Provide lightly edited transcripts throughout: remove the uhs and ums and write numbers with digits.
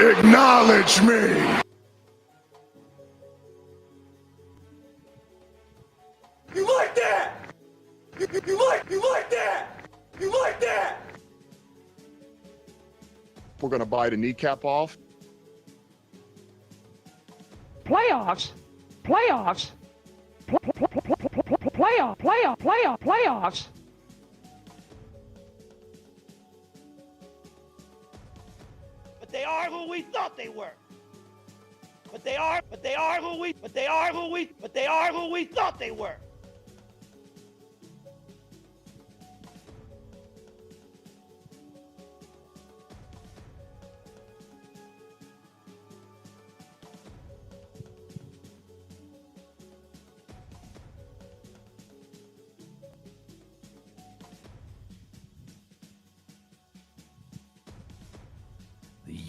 Acknowledge me. You like that? You like that? You like that? We're going to bite a kneecap off. Playoffs. But they are who we thought they were. But they are who we thought they were.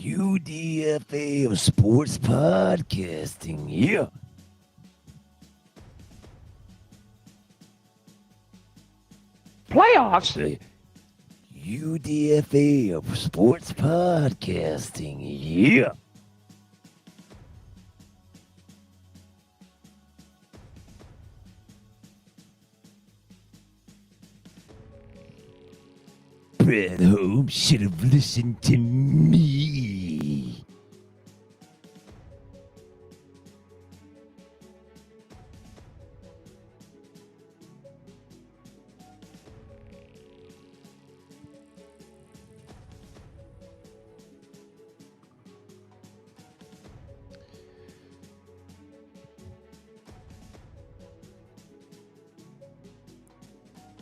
UDFA of sports podcasting, yeah. Playoffs. The UDFA of sports podcasting, yeah. Brad Holmes should have listened to me.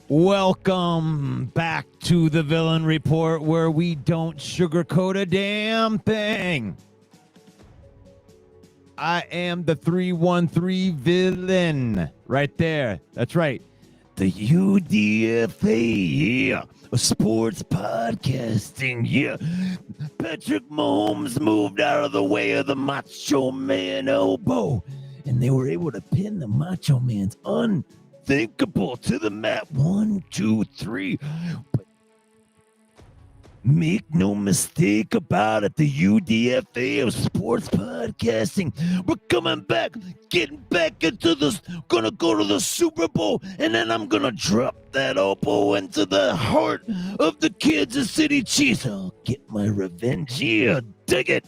Welcome back to the Villain Report, where we don't sugarcoat a damn thing. I am the 313 villain right there. That's right. The UDFA, yeah. Sports podcasting, yeah. Patrick Mahomes moved out of the way of the Macho Man elbow, and they were able to pin the Macho Man's unthinkable to the mat. 1, 2, 3. But make no mistake about it, the UDFA of sports podcasting, we're coming back, getting back into this, gonna go to the Super Bowl, and then I'm gonna drop that elbow into the heart of the Kansas City Chiefs. I'll get my revenge here. Dig it.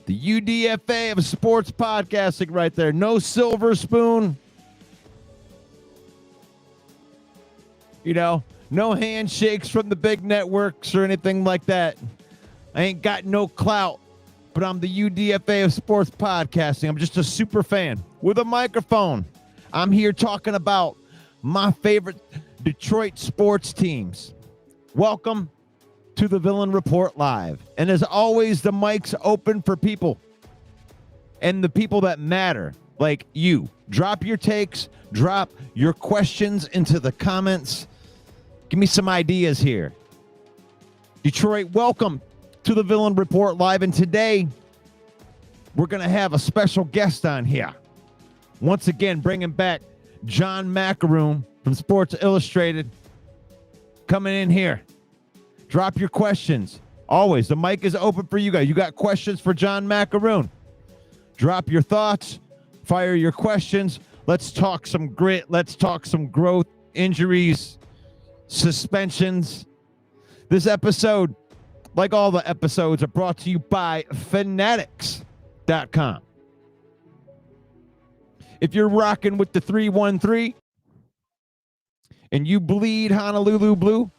The UDFA of sports podcasting right there. No silver spoon. You know, no handshakes from the big networks or anything like that. I ain't got no clout, but I'm the UDFA of sports podcasting. I'm just a super fan with a microphone. I'm here talking about my favorite Detroit sports teams. Welcome to the Villain Report Live. And as always, the mic's open for people and the people that matter, like you. Drop your takes, drop your questions into the comments. Give me some ideas here. Detroit, welcome to the Villain Report Live. And today, we're going to have a special guest on here. Once again, bringing back John Maakaron from Sports Illustrated. Coming in here. Drop your questions. Always, the mic is open for you guys. You got questions for John Maakaron? Drop your thoughts. Fire your questions. Let's talk some grit. Let's talk some growth, injuries, suspensions. This episode, like all the episodes, are brought to you by Fanatics.com. If you're rocking with the 313 and you bleed Honolulu blue,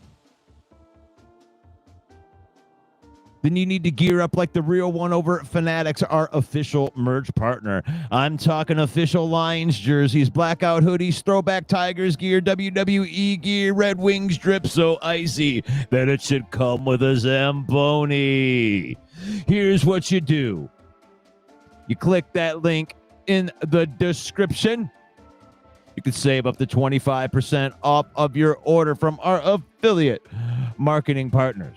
then you need to gear up like the real one over at Fanatics, our official merch partner. I'm talking official Lions jerseys, blackout hoodies, throwback Tigers gear, WWE gear, Red Wings drip so icy that it should come with a Zamboni. Here's what you do. You click that link in the description. You can save up to 25% off of your order from our affiliate marketing partners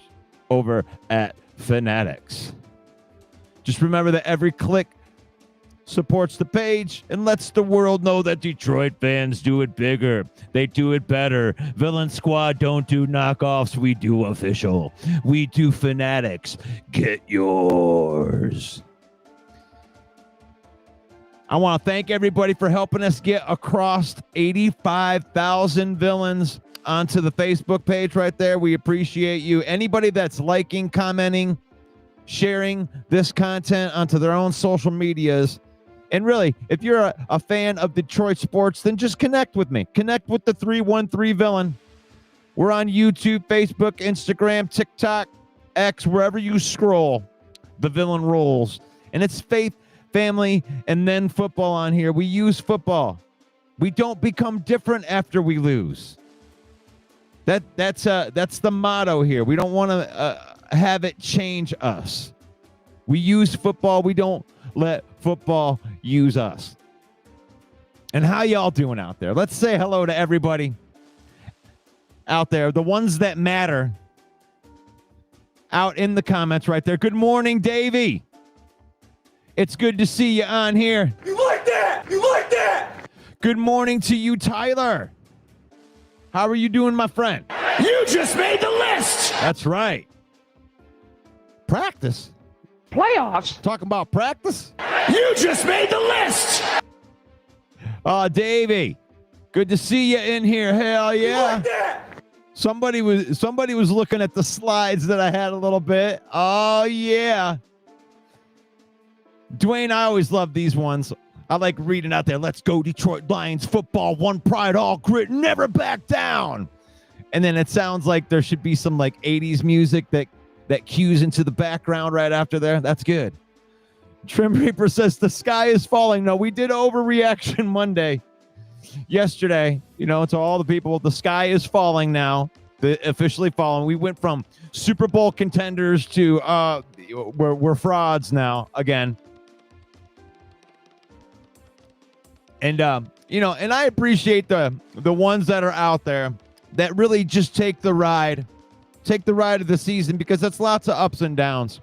over at Fanatics. Just remember that every click supports the page, and lets the world know that Detroit fans do it bigger. They do it better. Villain Squad don't do knockoffs. We do official. We do fanatics. Get yours. I want to thank everybody for helping us get across 85,000 villains onto the Facebook page right there. We appreciate you. Anybody that's liking, commenting, sharing this content onto their own social medias. And really, if you're a fan of Detroit sports, then just connect with me. Connect with the 313 Villain. We're on YouTube, Facebook, Instagram, TikTok, X, wherever you scroll. The Villain rolls. And it's faith, family, and then football on here. We use football. We don't become different after we lose. That's the motto here. We don't want to have it change us. We use football. We don't let football use us. And how y'all doing out there? Let's say hello to everybody out there, the ones that matter, out in the comments right there. Good morning, Davey. It's good to see you on here. You like that? You like that? Good morning to you, Tyler. How are you doing, my friend? You just made the list. That's right. Practice? Playoffs? Talking about practice? You just made the list. Davey, good to see you in here. Hell You yeah. like that? Somebody was looking at the slides that I had a little bit. Oh yeah. Dwayne, I always love these ones. I like reading out there. Let's go Detroit Lions football, one pride, all grit, never back down. And then it sounds like there should be some like 80s music that cues into the background right after there. That's good. Trim Reaper says the sky is falling. No, we did overreaction Monday. Yesterday, to all the people, the sky is falling now. Officially falling. We went from Super Bowl contenders to we're frauds now again. And and I appreciate the ones that are out there that really just take the ride of the season, because that's lots of ups and downs.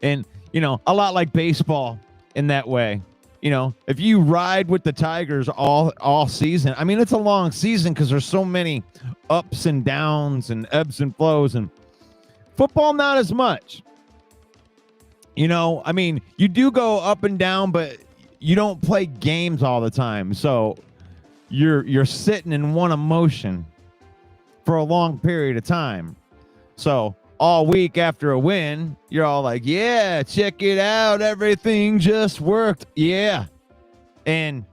And a lot like baseball in that way. If you ride with the Tigers all season, I mean, it's a long season because there's so many ups and downs and ebbs and flows, and football not as much. I mean, you do go up and down, but you don't play games all the time. So you're sitting in one emotion for a long period of time. So all week after a win, you're all like, yeah, check it out. Everything just worked. Yeah. And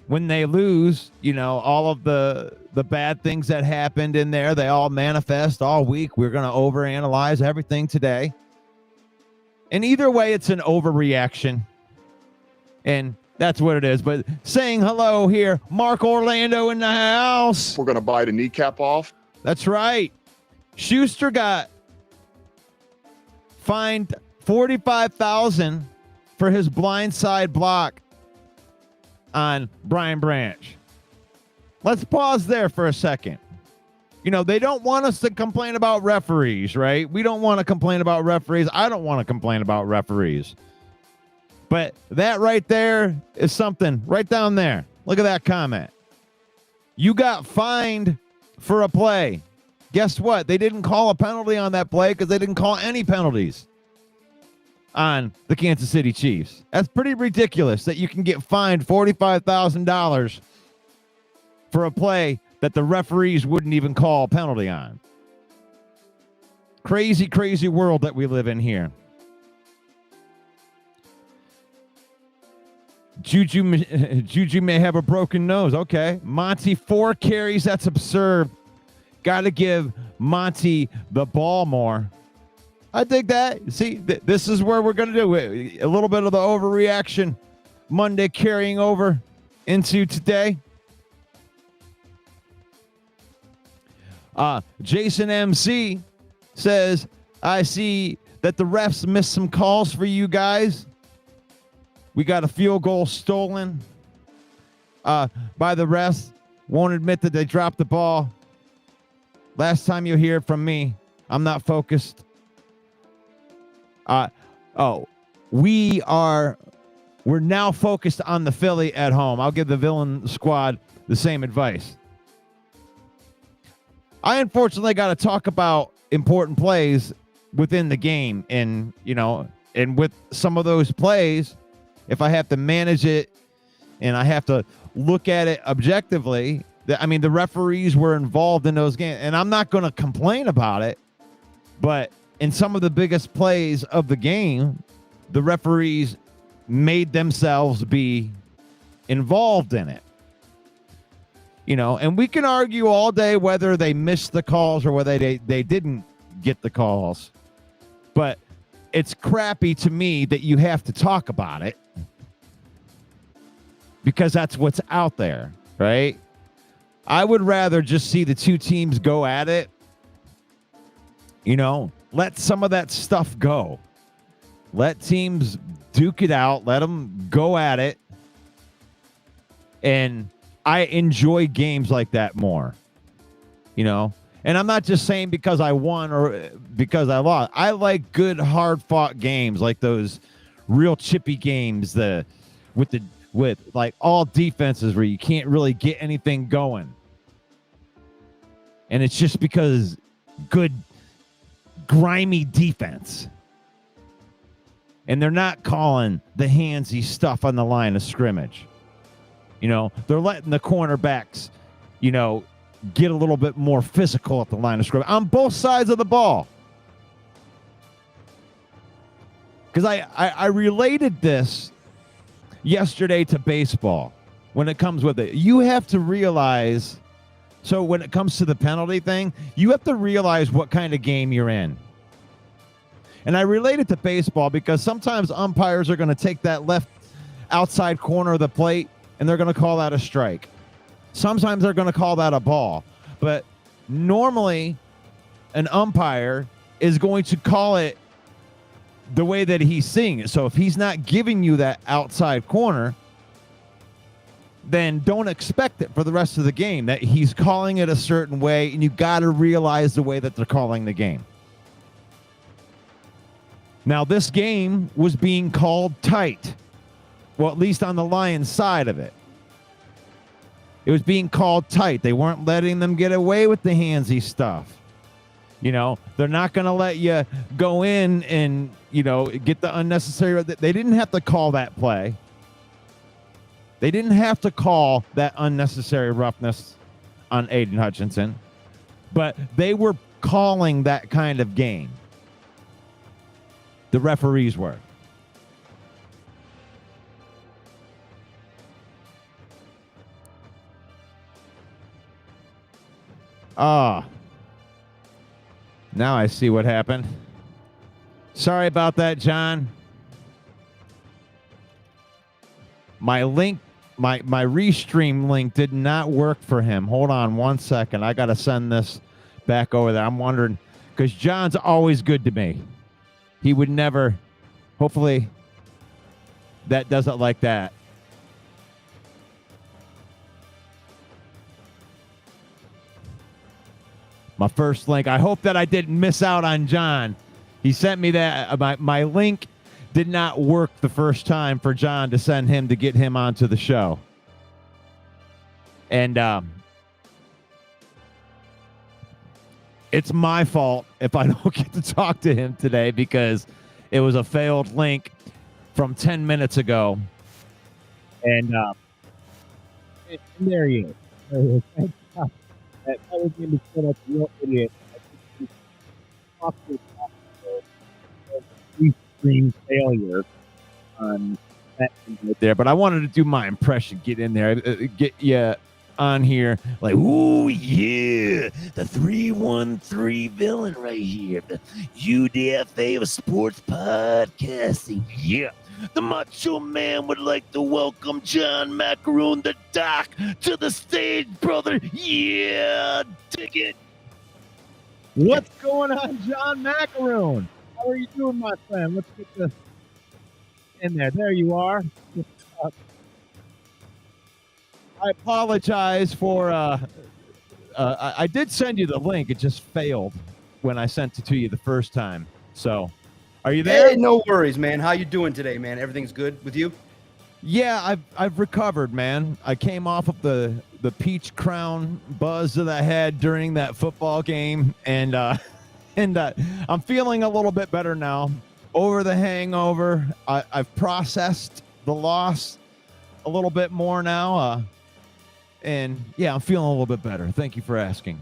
when they lose, all of the bad things that happened in there, they all manifest all week. We're going to overanalyze everything today. And either way, it's an overreaction. And that's what it is. But saying hello here, Mark Orlando in the house. We're going to bite a kneecap off. That's right. Schuster got fined $45,000 for his blindside block on Brian Branch. Let's pause there for a second. They don't want us to complain about referees, right? We don't want to complain about referees. I don't want to complain about referees. But that right there is something right down there. Look at that comment. You got fined for a play. Guess what? They didn't call a penalty on that play because they didn't call any penalties on the Kansas City Chiefs. That's pretty ridiculous that you can get fined $45,000 for a play that the referees wouldn't even call a penalty on. Crazy, crazy world that we live in here. Juju may have a broken nose. Okay. Monty, 4 carries. That's absurd. Got to give Monty the ball more. I dig that. See, this is where we're going to do it. A little bit of the overreaction Monday carrying over into today. Jason MC says, I see that the refs missed some calls for you guys. We got a field goal stolen by the refs. Won't admit that they dropped the ball. Last time you hear from me, I'm not focused. We are we're now focused on the Philly at home. I'll give the villain squad the same advice. I unfortunately got to talk about important plays within the game, and and with some of those plays, if I have to manage it and I have to look at it objectively, the referees were involved in those games, and I'm not going to complain about it, but in some of the biggest plays of the game, the referees made themselves be involved in it. And we can argue all day whether they missed the calls or whether they didn't get the calls. But it's crappy to me that you have to talk about it because that's what's out there, right? I would rather just see the two teams go at it. Let some of that stuff go. Let teams duke it out. Let them go at it. And I enjoy games like that more, and I'm not just saying because I won or because I lost. I like good, hard fought games like those real chippy games, with like all defenses where you can't really get anything going. And it's just because good, grimy defense. And they're not calling the handsy stuff on the line of scrimmage. They're letting the cornerbacks, get a little bit more physical at the line of scrimmage on both sides of the ball. Because I related this yesterday to baseball when it comes with it. You have to realize, so when it comes to the penalty thing, you have to realize what kind of game you're in. And I relate it to baseball because sometimes umpires are going to take that left outside corner of the plate and they're going to call that a strike. Sometimes they're going to call that a ball. But normally, an umpire is going to call it the way that he's seeing it. So if he's not giving you that outside corner, then don't expect it for the rest of the game, that he's calling it a certain way, and you got to realize the way that they're calling the game. Now, this game was being called tight. Well, at least on the Lions side of it. It was being called tight. They weren't letting them get away with the handsy stuff. They're not going to let you go in and, get the unnecessary. They didn't have to call that play. They didn't have to call that unnecessary roughness on Aiden Hutchinson. But they were calling that kind of game. The referees were. Now I see what happened. Sorry about that, John. My link, my restream link did not work for him. Hold on 1 second. I got to send this back over there. I'm wondering, because John's always good to me. He would never, hopefully, that doesn't like that. My first link. I hope that I didn't miss out on John. He sent me that. My link did not work the first time for John to send him to get him onto the show. And it's my fault if I don't get to talk to him today because it was a failed link from 10 minutes ago. And there he is. There he is. Thank God. That other game is set up real idiot. Extreme failure on that right there, but I wanted to do my impression. Get in there, get you on here, like, ooh yeah, the 313 villain right here, the UDFA of sports podcasting. Yeah, the Macho Man would like to welcome John Maakaron, the Doc, to the stage, brother. Yeah, dig it. What's going on, John Maakaron? How are you doing, my friend? Let's get this in there. There you are. I apologize for I did send you the link. It just failed when I sent it to you the first time. So, are you there? Hey, no worries, man. How you doing today, man? Everything's good with you? Yeah, I've recovered, man. I came off of the peach crown buzz that I had during that football game, and I'm feeling a little bit better now. Over the hangover, I've processed the loss a little bit more now, and yeah, I'm feeling a little bit better. Thank you for asking.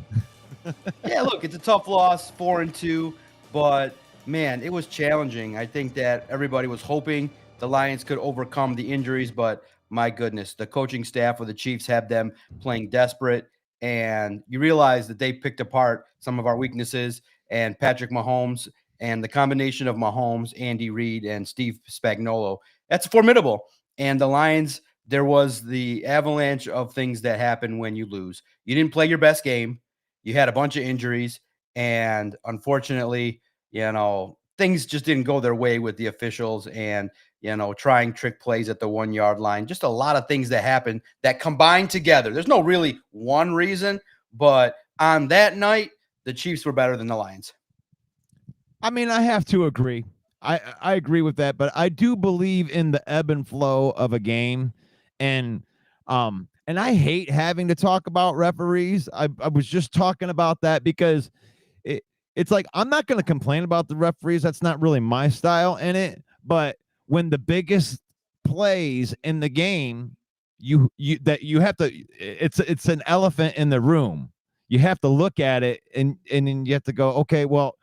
Yeah, look, it's a tough loss, 4-2, but man, it was challenging. I think that everybody was hoping the Lions could overcome the injuries, but my goodness, the coaching staff of the Chiefs had them playing desperate, and you realize that they picked apart some of our weaknesses, and Patrick Mahomes and the combination of Mahomes, Andy Reid, and Steve Spagnuolo, that's formidable. And the Lions, there was the avalanche of things that happen when you lose. You didn't play your best game. You had a bunch of injuries, and unfortunately, things just didn't go their way with the officials and, trying trick plays at the 1 yard line. Just a lot of things that happened that combined together. There's no really one reason, but on that night, the Chiefs were better than the Lions. I mean, I have to agree. I agree with that, but I do believe in the ebb and flow of a game, and I hate having to talk about referees. I was just talking about that because it's like I'm not going to complain about the referees. That's not really my style in it. But when the biggest plays in the game, you have to. It's an elephant in the room. You have to look at it and then you have to go, okay, well,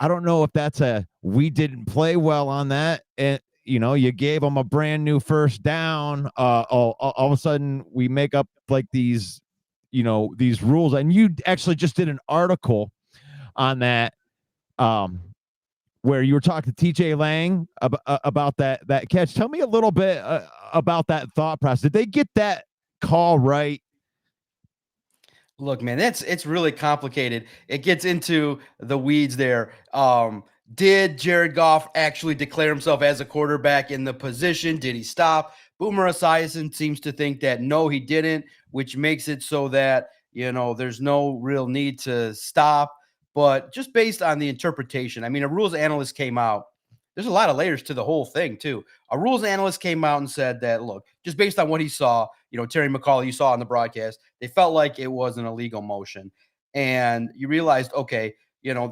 I don't know if that's we didn't play well on that. And, you gave them a brand new first down. All of a sudden we make up like these rules. And you actually just did an article on that where you were talking to TJ Lang about that catch. Tell me a little bit about that thought process. Did they get that call right? Look, man, it's really complicated. It gets into the weeds there. Did Jared Goff actually declare himself as a quarterback in the position? Did he stop? Boomer Esiason seems to think that no, he didn't, which makes it so that, there's no real need to stop. But just based on the interpretation, I mean, a rules analyst came out. There's a lot of layers to the whole thing, too. A rules analyst came out and said that, look, just based on what he saw, Terry McCauley, you saw on the broadcast, they felt like it was an illegal motion. And you realized, okay,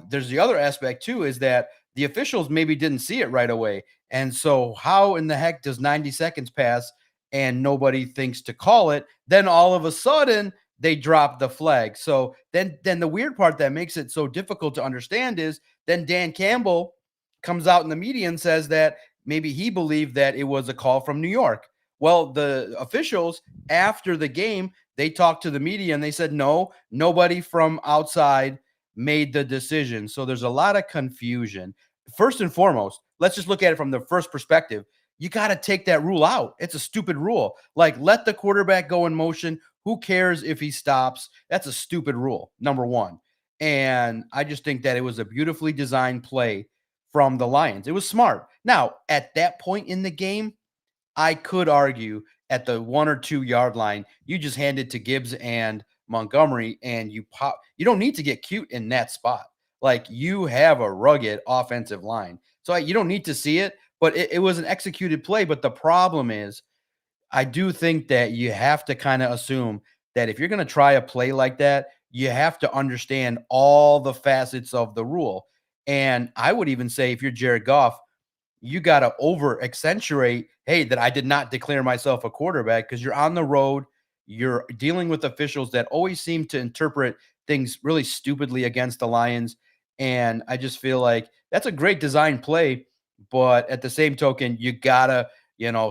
there's the other aspect, too, is that the officials maybe didn't see it right away. And so how in the heck does 90 seconds pass and nobody thinks to call it? Then all of a sudden, they drop the flag. So then the weird part that makes it so difficult to understand is then Dan Campbell comes out in the media and says that maybe he believed that it was a call from New York. Well, the officials after the game, they talked to the media and they said, no, nobody from outside made the decision. So there's a lot of confusion. First and foremost, let's just look at it from the first perspective. You got to take that rule out. It's a stupid rule. Like, let the quarterback go in motion. Who cares if he stops? That's a stupid rule, number one. And I just think that it was a beautifully designed play from the Lions. It was smart. Now, at that point in the game, I could argue at the 1 or 2 yard line, you just hand it to Gibbs and Montgomery and you pop. You don't need to get cute in that spot. Like, you have a rugged offensive line. So you don't need to see it, but it was an executed play. But the problem is, I do think that you have to kind of assume that if you're going to try a play like that, you have to understand all the facets of the rule. And I would even say if you're Jared Goff, you got to over accentuate, hey, that I did not declare myself a quarterback, because you're on the road. You're dealing with officials that always seem to interpret things really stupidly against the Lions. And I just feel like that's a great design play. But at the same token, you got to,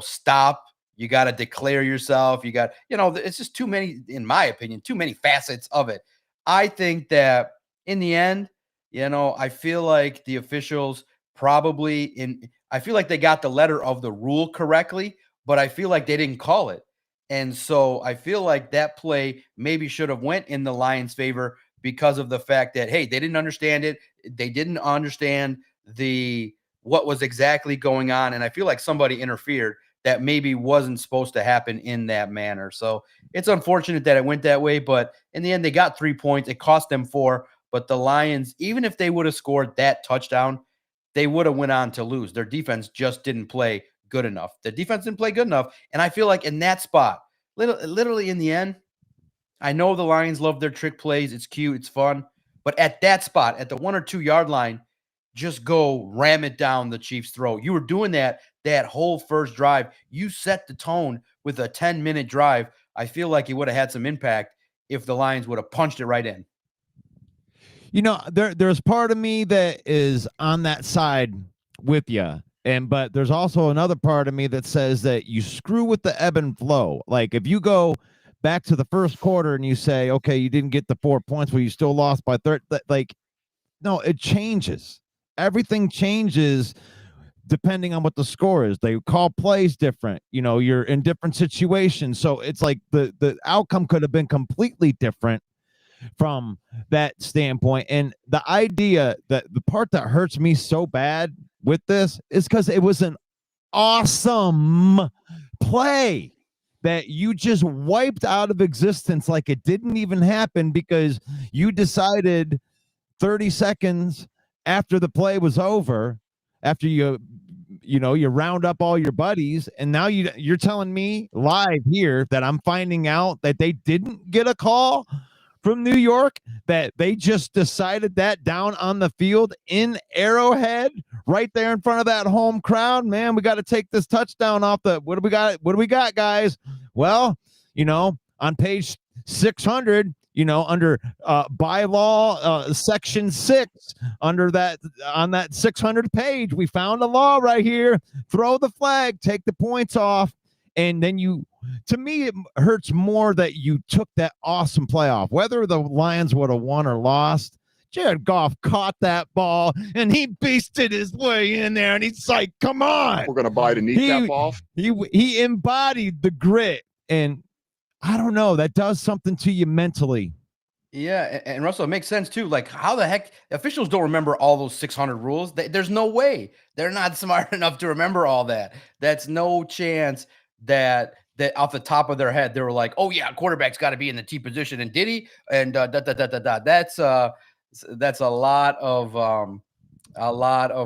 stop. You got to declare yourself. You got, it's just too many, in my opinion, too many facets of it. I think that in the end, I feel like the officials I feel like they got the letter of the rule correctly, but I feel like they didn't call it. And so I feel like that play maybe should have went in the Lions' favor because of the fact that, hey, they didn't understand it. They didn't understand what was exactly going on. And I feel like somebody interfered that maybe wasn't supposed to happen in that manner. So it's unfortunate that it went that way, but in the end, they got 3 points. It cost them 4, but the Lions, even if they would have scored that touchdown, they would have went on to lose. Their defense just didn't play good enough. The defense didn't play good enough. And I feel like in that spot, literally in the end, I know the Lions love their trick plays. It's cute. It's fun. But at that spot, at the 1 or 2 yard line, just go ram it down the Chiefs' throat. You were doing that whole first drive. You set the tone with a 10-minute drive. I feel like it would have had some impact if the Lions would have punched it right in. You know, there's part of me that is on that side with you. But there's also another part of me that says that you screw with the ebb and flow. Like if you go back to the first quarter and you say, okay, you didn't get the 4 points, but you still lost by 30. Like, no, it changes. Everything changes depending on what the score is. They call plays different. You know, you're in different situations. So it's like the outcome could have been completely different from that standpoint. And the idea that the part that hurts me so bad with this is because it was an awesome play that you just wiped out of existence like it didn't even happen because you decided 30 seconds after the play was over, after you round up all your buddies, and now you're telling me live here that I'm finding out that they didn't get a call from New York, that they just decided that down on the field in Arrowhead, right there in front of that home crowd. Man, we got to take this touchdown off the, what do we got, guys? Well, on page 600, under bylaw section 6, under that, on that 600 page, we found a law right here. Throw the flag, take the points off. And then to me, it hurts more that you took that awesome playoff. Whether the Lions would have won or lost, Jared Goff caught that ball and he beasted his way in there. And he's like, come on. We're going to bite a kneecap off. He embodied the grit. And I don't know, that does something to you mentally. Yeah, and Russell, it makes sense too. Like, how the heck officials don't remember all those 600 rules? There's no way. They're not smart enough to remember all that. That's no chance that off the top of their head they were like, oh yeah, quarterback's got to be in the T position, and did he? And that's a lot of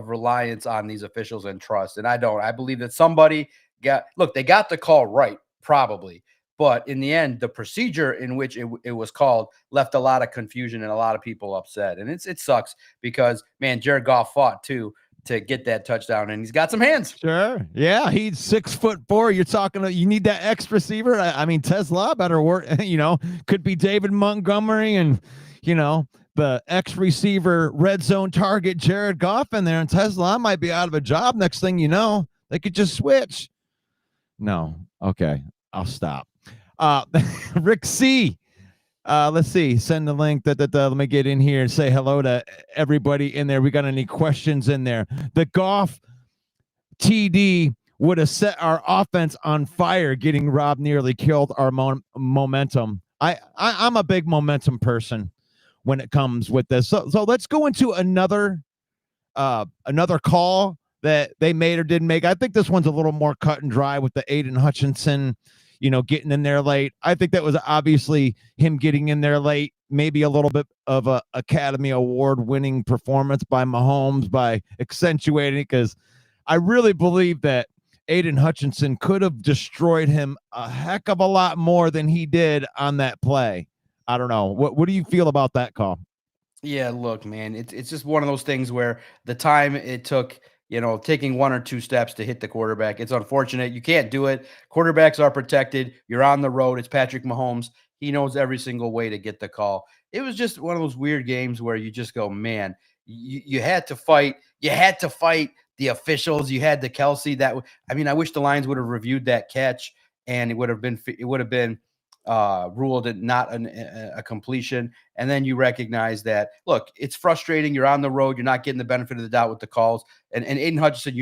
reliance on these officials and trust. And I believe that somebody they got the call right, probably, but in the end, the procedure in which it was called left a lot of confusion and a lot of people upset. And it sucks because, man, Jared Goff fought too to get that touchdown, and he's got some hands. Sure. Yeah, he's 6'4". You're talking, you need that X receiver. I mean, Tesla better work, could be David Montgomery and, the X receiver red zone target Jared Goff in there, and Tesla might be out of a job. Next thing you know, they could just switch. No. Okay. I'll stop. Rick C. Let's see. Send the link. Let me get in here and say hello to everybody in there. We got any questions in there? The Goff TD would have set our offense on fire. Getting Rob nearly killed our momentum. I'm a big momentum person when it comes with this. So let's go into another call that they made or didn't make. I think this one's a little more cut and dry with the Aiden Hutchinson, getting in there late. I think that was obviously him getting in there late, maybe a little bit of a Academy Award winning performance by Mahomes by accentuating, because I really believe that Aiden Hutchinson could have destroyed him a heck of a lot more than he did on that play. I don't know. What do you feel about that call? Yeah, look, man, it's just one of those things where the time it took, taking 1 or 2 steps to hit the quarterback. It's unfortunate. You can't do it. Quarterbacks are protected. You're on the road. It's Patrick Mahomes. He knows every single way to get the call. It was just one of those weird games where you just go, man, you had to fight. You had to fight the officials. You had the Kelsey. I wish the Lions would have reviewed that catch, and it would have been ruled it not a completion. And then you recognize that, look, it's frustrating. You're on the road. You're not getting the benefit of the doubt with the calls. And Aiden Hutchinson,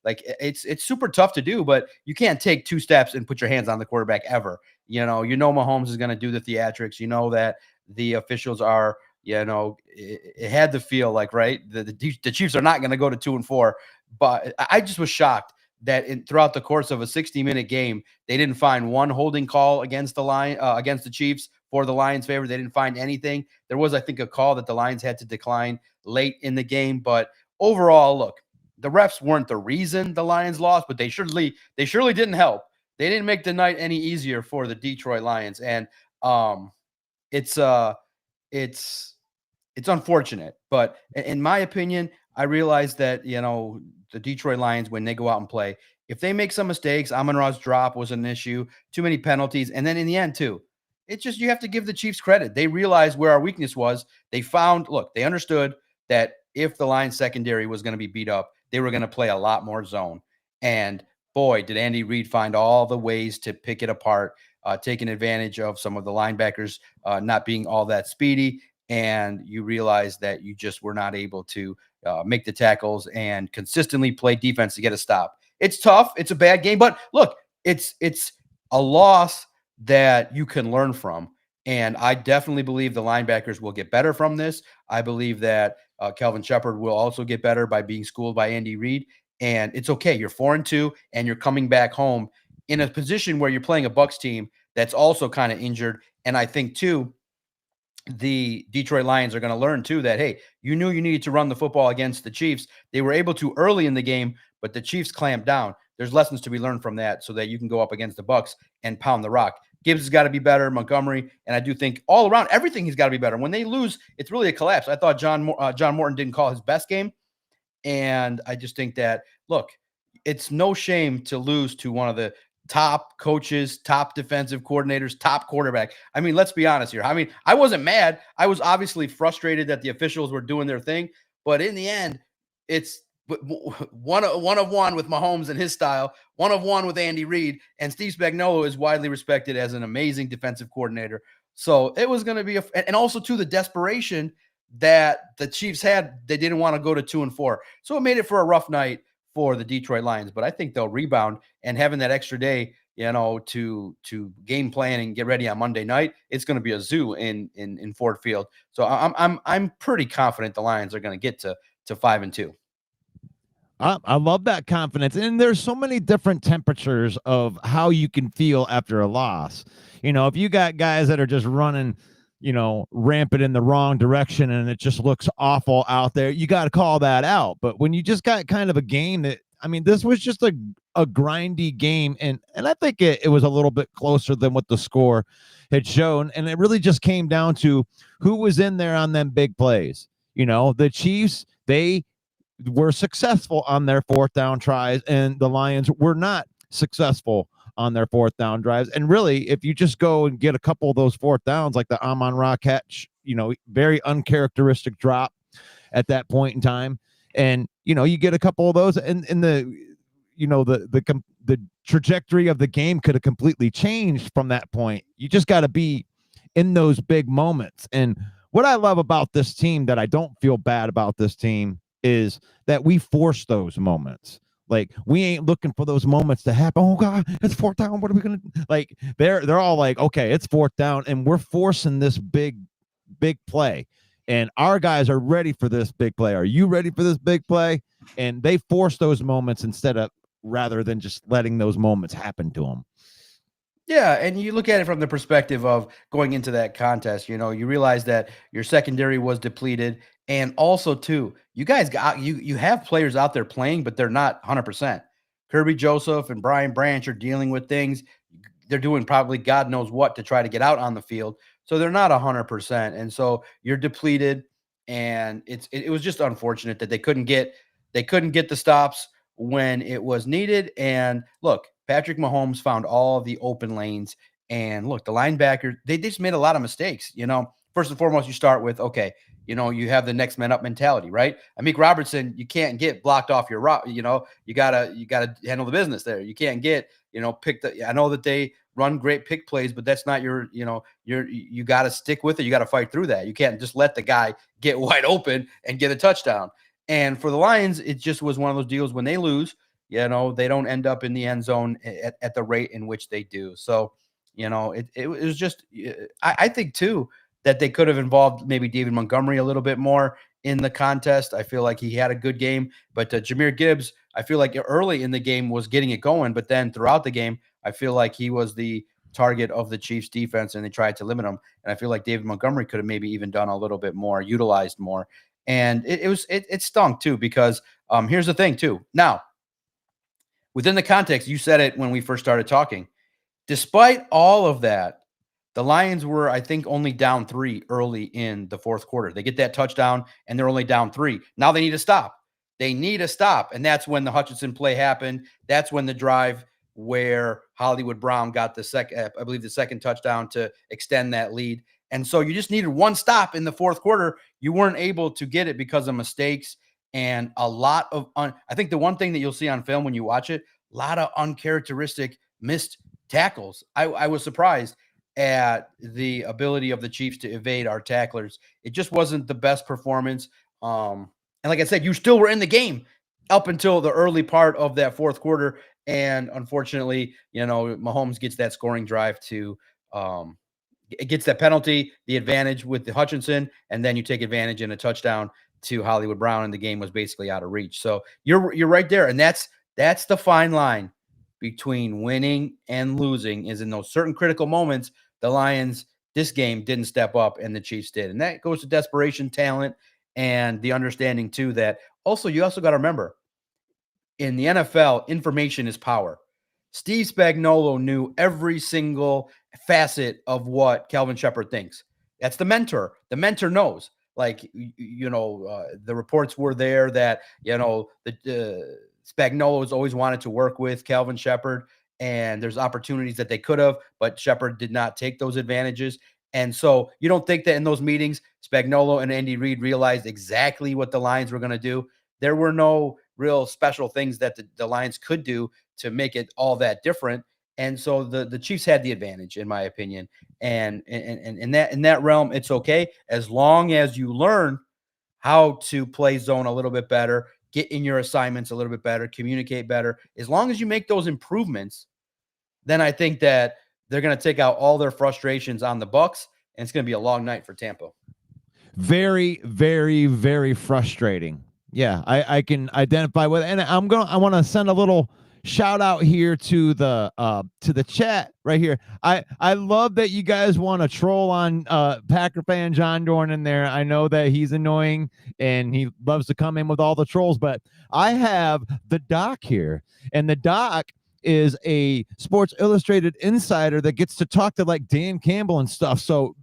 it's super tough to do, but you can't take 2 steps and put your hands on the quarterback ever. Mahomes is going to do the theatrics. That the officials are, it had to feel like, right, the Chiefs are not going to go to 2-4. But I just was shocked that throughout the course of a 60-minute game, they didn't find one holding call against the Chiefs for the Lions' favor. They didn't find anything. There was, I think, a call that the Lions had to decline late in the game. But overall, look, the refs weren't the reason the Lions lost, but they surely didn't help. They didn't make the night any easier for the Detroit Lions. And it's unfortunate, but in my opinion, I realize that, the Detroit Lions, when they go out and play, if they make some mistakes, Amon-Ra's drop was an issue, too many penalties. And then in the end too, it's just, you have to give the Chiefs credit. They realized where our weakness was. They understood that if the Lions secondary was going to be beat up, they were going to play a lot more zone. And boy, did Andy Reid find all the ways to pick it apart, taking advantage of some of the linebackers not being all that speedy. And you realize that you just were not able to make the tackles and consistently play defense to get a stop. It's tough. It's a bad game. But look, it's a loss that you can learn from. And I definitely believe the linebackers will get better from this. I believe that Kelvin Shepard will also get better by being schooled by Andy Reid. And it's okay. You're 4-2, and you're coming back home in a position where you're playing a Bucs team that's also kind of injured. And I think, too, the Detroit Lions are going to learn, too, that, hey, you knew you needed to run the football against the Chiefs. They were able to early in the game, but the Chiefs clamped down. There's lessons to be learned from that so that you can go up against the Bucs and pound the rock. Gibbs has got to be better, Montgomery, and I do think all around everything has got to be better. When they lose, it's really a collapse. I thought John Morton didn't call his best game, and I just think that, look, it's no shame to lose to one of the top coaches, top defensive coordinators, top quarterback. I mean, let's be honest here. I mean, I wasn't mad. I was obviously frustrated that the officials were doing their thing, but in the end, it's one of one with Mahomes and his style, one of one with Andy Reid, and Steve Spagnuolo is widely respected as an amazing defensive coordinator. So it was going to be and also to the desperation that the Chiefs had. They didn't want to go to 2-4. So it made it for a rough night for the Detroit Lions, but I think they'll rebound, and having that extra day, to game plan and get ready on Monday night, it's going to be a zoo in Ford Field. So I'm pretty confident the Lions are going to get to 5-2. I love that confidence. And there's so many different temperatures of how you can feel after a loss. If you got guys that are just running, rampant in the wrong direction and it just looks awful out there, you got to call that out. But when you just got kind of a game that, this was just a grindy game. And I think it was a little bit closer than what the score had shown. And it really just came down to who was in there on them big plays. The Chiefs, they were successful on their fourth down tries, and the Lions were not successful on their fourth down drives. And really, if you just go and get a couple of those fourth downs, like the Amon-Ra catch, very uncharacteristic drop at that point in time, and you get a couple of those, and the trajectory of the game could have completely changed from that point. You just got to be in those big moments. And what I love about this team, that I don't feel bad about this team, is that we force those moments. Like, we ain't looking for those moments to happen. Oh God, it's fourth down. What are we gonna like? They're all like, okay, it's fourth down, and we're forcing this big play. And our guys are ready for this big play. Are you ready for this big play? And they force those moments rather than just letting those moments happen to them. Yeah, and you look at it from the perspective of going into that contest, you realize that your secondary was depleted, and also too, you guys you have players out there playing, but they're not 100%. Kirby Joseph and Brian Branch are dealing with things. They're doing probably God knows what to try to get out on the field, so they're not 100%, and so you're depleted. And it was just unfortunate that they couldn't get the stops when it was needed. And look, Patrick Mahomes found all the open lanes, and look, the linebackers, they just made a lot of mistakes. First and foremost, you start with, okay, you have the next man up mentality, right? Amik Robertson, you can't get blocked off your route. You gotta handle the business there. You can't get, I know that they run great pick plays, but that's not you got to stick with it. You got to fight through that. You can't just let the guy get wide open and get a touchdown. And for the Lions, it just was one of those deals when they lose, they don't end up in the end zone at the rate in which they do. So, it was just, I think too, that they could have involved maybe David Montgomery a little bit more in the contest. I feel like he had a good game, but Jahmyr Gibbs, I feel like early in the game was getting it going, but then throughout the game, I feel like he was the target of the Chiefs defense, and they tried to limit him. And I feel like David Montgomery could have maybe even done a little bit more, utilized more. And it stunk too, because Here's the thing, too. Now, within the context, you said it when we first started talking. Despite all of that, the Lions were, I think, only down 3 early in the fourth quarter. They get that touchdown, and they're only down 3. Now they need to stop. They need to stop, and that's when the Hutchinson play happened. That's when the drive where Hollywood Brown got the second touchdown to extend that lead. And so you just needed one stop in the fourth quarter. You weren't able to get it because of mistakes and a lot of I think the one thing that you'll see on film when you watch it, a lot of uncharacteristic missed tackles. I was surprised at the ability of the Chiefs to evade our tacklers. It just wasn't the best performance. And like I said, you still were in the game up until the early part of that fourth quarter. And unfortunately, Mahomes gets that scoring drive to it gets that penalty, the advantage with the Hutchinson, and then you take advantage in a touchdown to Hollywood Brown, and the game was basically out of reach. So you're right there. And that's the fine line between winning and losing, is in those certain critical moments, the Lions, this game, didn't step up and the Chiefs did. And that goes to desperation, talent, and the understanding too that you also got to remember, in the NFL, information is power. Steve Spagnuolo knew every single facet of what Kelvin Shepherd thinks. That's the mentor. The mentor knows. Like, the reports were there that, Spagnuolo has always wanted to work with Kelvin Shepherd, and there's opportunities that they could have, but Shepherd did not take those advantages. And so you don't think that in those meetings, Spagnuolo and Andy Reid realized exactly what the Lions were going to do? There were no real special things that the Lions could do to make it all that different. And so the Chiefs had the advantage, in my opinion. And in that realm, it's okay, as long as you learn how to play zone a little bit better, get in your assignments a little bit better, communicate better. As long as you make those improvements, then I think that they're going to take out all their frustrations on the Bucs, and it's going to be a long night for Tampa. Very, very, very frustrating. Yeah, I can identify with it. And I want to send a little shout out here to the chat right here. I love that you guys want to troll on Packer fan John Dorn in there. I know that he's annoying and he loves to come in with all the trolls, but I have the doc here, and the doc is a Sports Illustrated insider that gets to talk to like Dan Campbell and stuff. So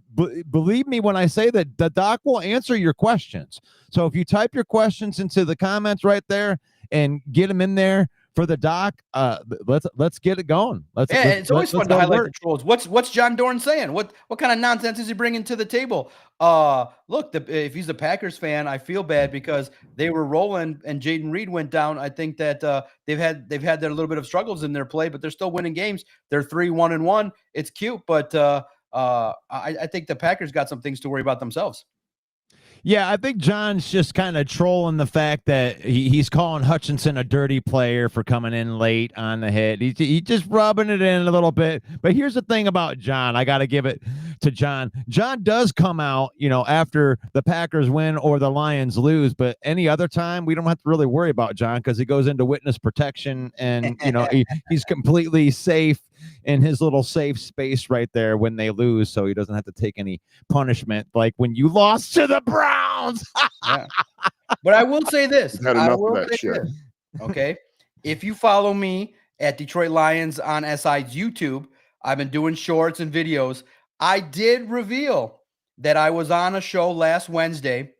believe me when I say that the doc will answer your questions. So if you type your questions into the comments right there and get them in there for the doc, let's get it going. It's always fun to highlight the trolls. What's John Dorn saying? What kind of nonsense is he bringing to the table? Look, if he's a Packers fan, I feel bad because they were rolling and Jaden Reed went down. I think that they've had their little bit of struggles in their play, but they're still winning games. They're 3-1-1. It's cute, but I think the Packers got some things to worry about themselves. Yeah, I think John's just kind of trolling the fact that he's calling Hutchinson a dirty player for coming in late on the hit. He's just rubbing it in a little bit. But here's the thing about John. I got to give it to John. John does come out, after the Packers win or the Lions lose. But any other time, we don't have to really worry about John because he goes into witness protection and, he's completely safe in his little safe space right there when they lose, so he doesn't have to take any punishment like when you lost to the Browns. Yeah. But I will say this. Okay. If you follow me at Detroit Lions on SI's YouTube, I've been doing shorts and videos. I did reveal that I was on a show last Wednesday,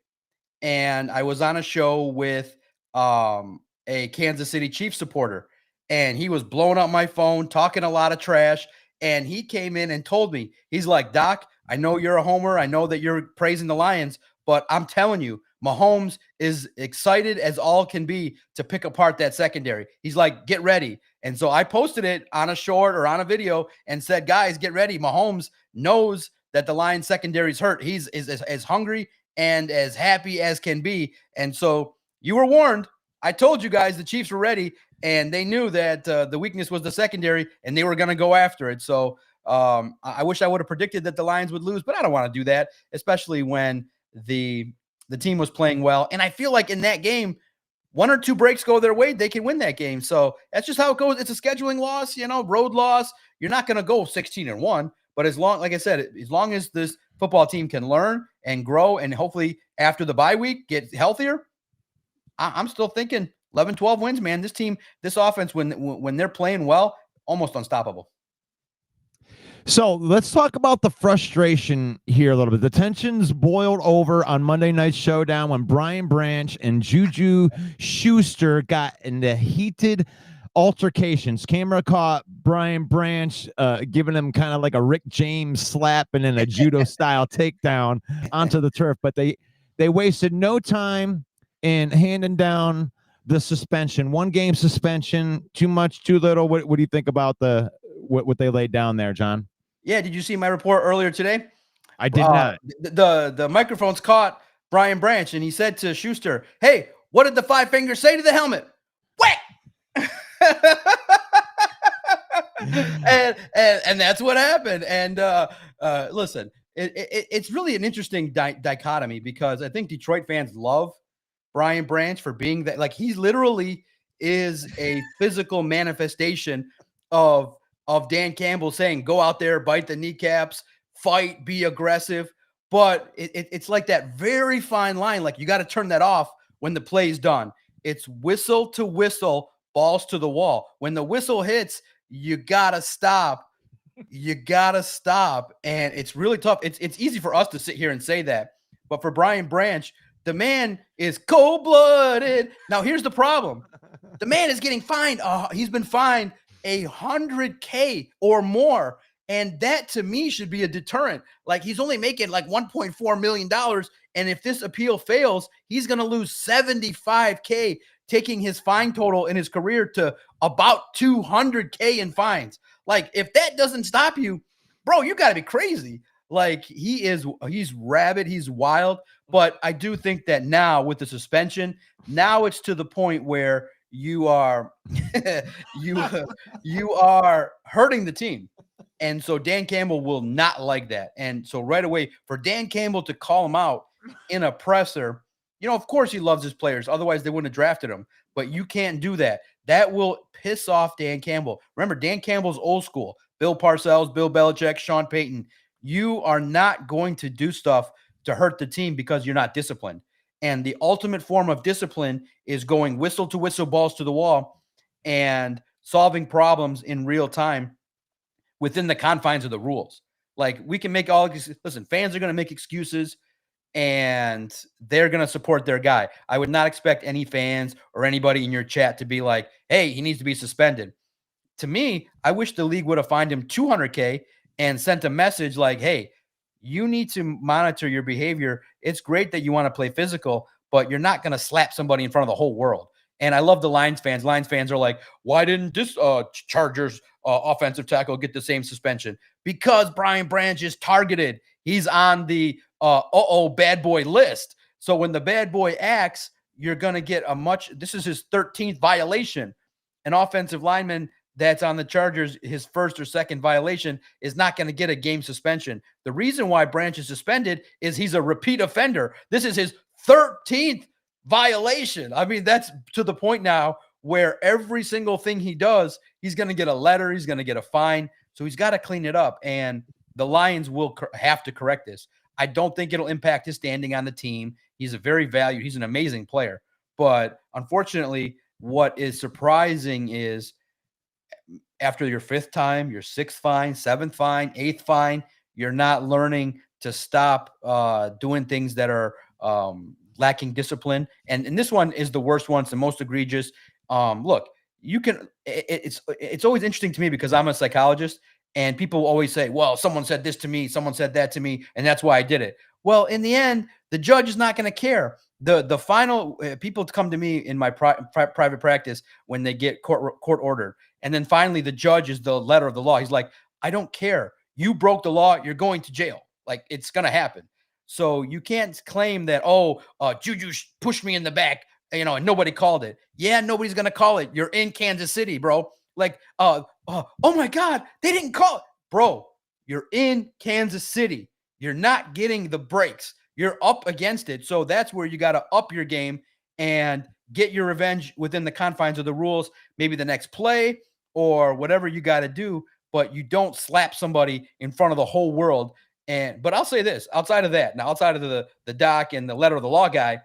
and I was on a show with a Kansas City Chiefs supporter. And he was blowing up my phone, talking a lot of trash. And he came in and told me, he's like, Doc, I know you're a homer. I know that you're praising the Lions, but I'm telling you, Mahomes is excited as all can be to pick apart that secondary. He's like, get ready. And so I posted it on a short or on a video and said, guys, get ready. Mahomes knows that the Lions secondary is hurt. He's as hungry and as happy as can be. And so you were warned. I told you guys the Chiefs were ready, and they knew that the weakness was the secondary, and they were going to go after it. So I wish I would have predicted that the Lions would lose, but I don't want to do that, especially when the team was playing well. And I feel like in that game, one or two breaks go their way, they can win that game. So that's just how it goes. It's a scheduling loss, road loss. You're not going to go 16-1, but like I said, as long as this football team can learn and grow and hopefully after the bye week get healthier, I'm still thinking 11, 12 wins, man. This team, this offense, when they're playing well, almost unstoppable. So let's talk about the frustration here a little bit. The tensions boiled over on Monday Night Showdown when Brian Branch and Juju Schuster got into heated altercations. Camera caught Brian Branch giving him kind of like a Rick James slap and then a judo style takedown onto the turf. But they wasted no time in handing down the suspension. 1 game suspension, too much, too little. What do you think about what they laid down there, John? Yeah, did you see my report earlier today? I did not. The microphones caught Brian Branch, and he said to Schuster, "Hey, what did the 5 fingers say to the helmet?" Whack! and that's what happened. And listen, it's really an interesting dichotomy because I think Detroit fans love Brian Branch for being that. Like, he literally is a physical manifestation of Dan Campbell saying, go out there, bite the kneecaps, fight, be aggressive. But it's like that very fine line. Like, you got to turn that off when the play's done. It's whistle to whistle, balls to the wall. When the whistle hits, you got to stop. You got to stop. And it's really tough. It's easy for us to sit here and say that. But for Brian Branch, the man is cold-blooded. Now, here's the problem. The man is getting fined. He's been fined $100K or more. And that, to me, should be a deterrent. Like, he's only making like $1.4 million. And if this appeal fails, he's going to lose $75K, taking his fine total in his career to about $200K in fines. Like, if that doesn't stop you, bro, you got to be crazy. Like, he's rabid. He's wild. But I do think that now with the suspension, now it's to the point where you are you are hurting the team. And so Dan Campbell will not like that. And so right away, for Dan Campbell to call him out in a presser, of course he loves his players. Otherwise, they wouldn't have drafted him. But you can't do that. That will piss off Dan Campbell. Remember, Dan Campbell's old school. Bill Parcells, Bill Belichick, Sean Payton. You are not going to do stuff to hurt the team because you're not disciplined. And the ultimate form of discipline is going whistle to whistle, balls to the wall, and solving problems in real time within the confines of the rules. Like, we can make listen, fans are going to make excuses and they're going to support their guy. I would not expect any fans or anybody in your chat to be like, hey, he needs to be suspended. To me, I wish the league would have fined him $200K and sent a message like, hey, you need to monitor your behavior. It's great that you want to play physical, but you're not going to slap somebody in front of the whole world. And I love the Lions fans. Lions fans are like, why didn't this Chargers offensive tackle get the same suspension? Because Brian Branch is targeted. He's on the bad boy list. So when the bad boy acts, you're going to get this is his 13th violation. An offensive lineman that's on the Chargers, his first or second violation, is not going to get a game suspension. The reason why Branch is suspended is he's a repeat offender. This is his 13th violation. I mean, that's to the point now where every single thing he does, he's going to get a letter, he's going to get a fine. So he's got to clean it up. And the Lions will have to correct this. I don't think it'll impact his standing on the team. He's a very valued, he's an amazing player. But unfortunately, what is surprising is after your 5th time, your 6th fine, 7th fine, 8th fine, you're not learning to stop doing things that are lacking discipline. And this one is the worst one. It's the most egregious. Look, you can, it's always interesting to me because I'm a psychologist and people always say, well, someone said this to me, someone said that to me, and that's why I did it. Well, in the end, the judge is not going to care. The final people come to me in my private practice when they get court ordered. And then finally, the judge is the letter of the law. He's like, I don't care. You broke the law. You're going to jail. Like, it's going to happen. So you can't claim that, Juju pushed me in the back, and nobody called it. Yeah, nobody's going to call it. You're in Kansas City, bro. Like, oh my God, they didn't call it. Bro, you're in Kansas City. You're not getting the breaks. You're up against it. So that's where you got to up your game and get your revenge within the confines of the rules, maybe the next play or whatever you got to do, but you don't slap somebody in front of the whole world. But I'll say this, outside of that, now outside of the doc and the letter of the law guy,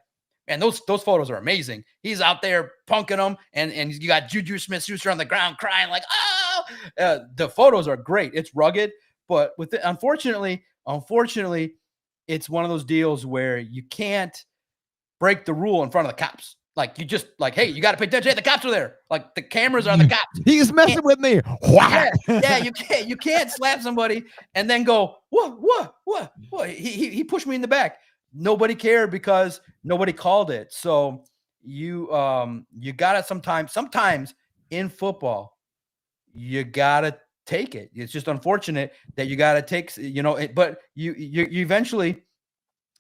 And those photos are amazing. He's out there punking them, and you got Juju Smith-Schuster on the ground crying like, oh, the photos are great. It's rugged, but unfortunately, it's one of those deals where you can't break the rule in front of the cops. Like you just like, hey, you got to pay attention. Hey, the cops are there. Like the cameras are the cops. He's messing with me. Yeah, you can't slap somebody and then go, what? He pushed me in the back. Nobody cared because nobody called it. So you gotta sometimes in football, you gotta take it. It's just unfortunate that you gotta take, but you eventually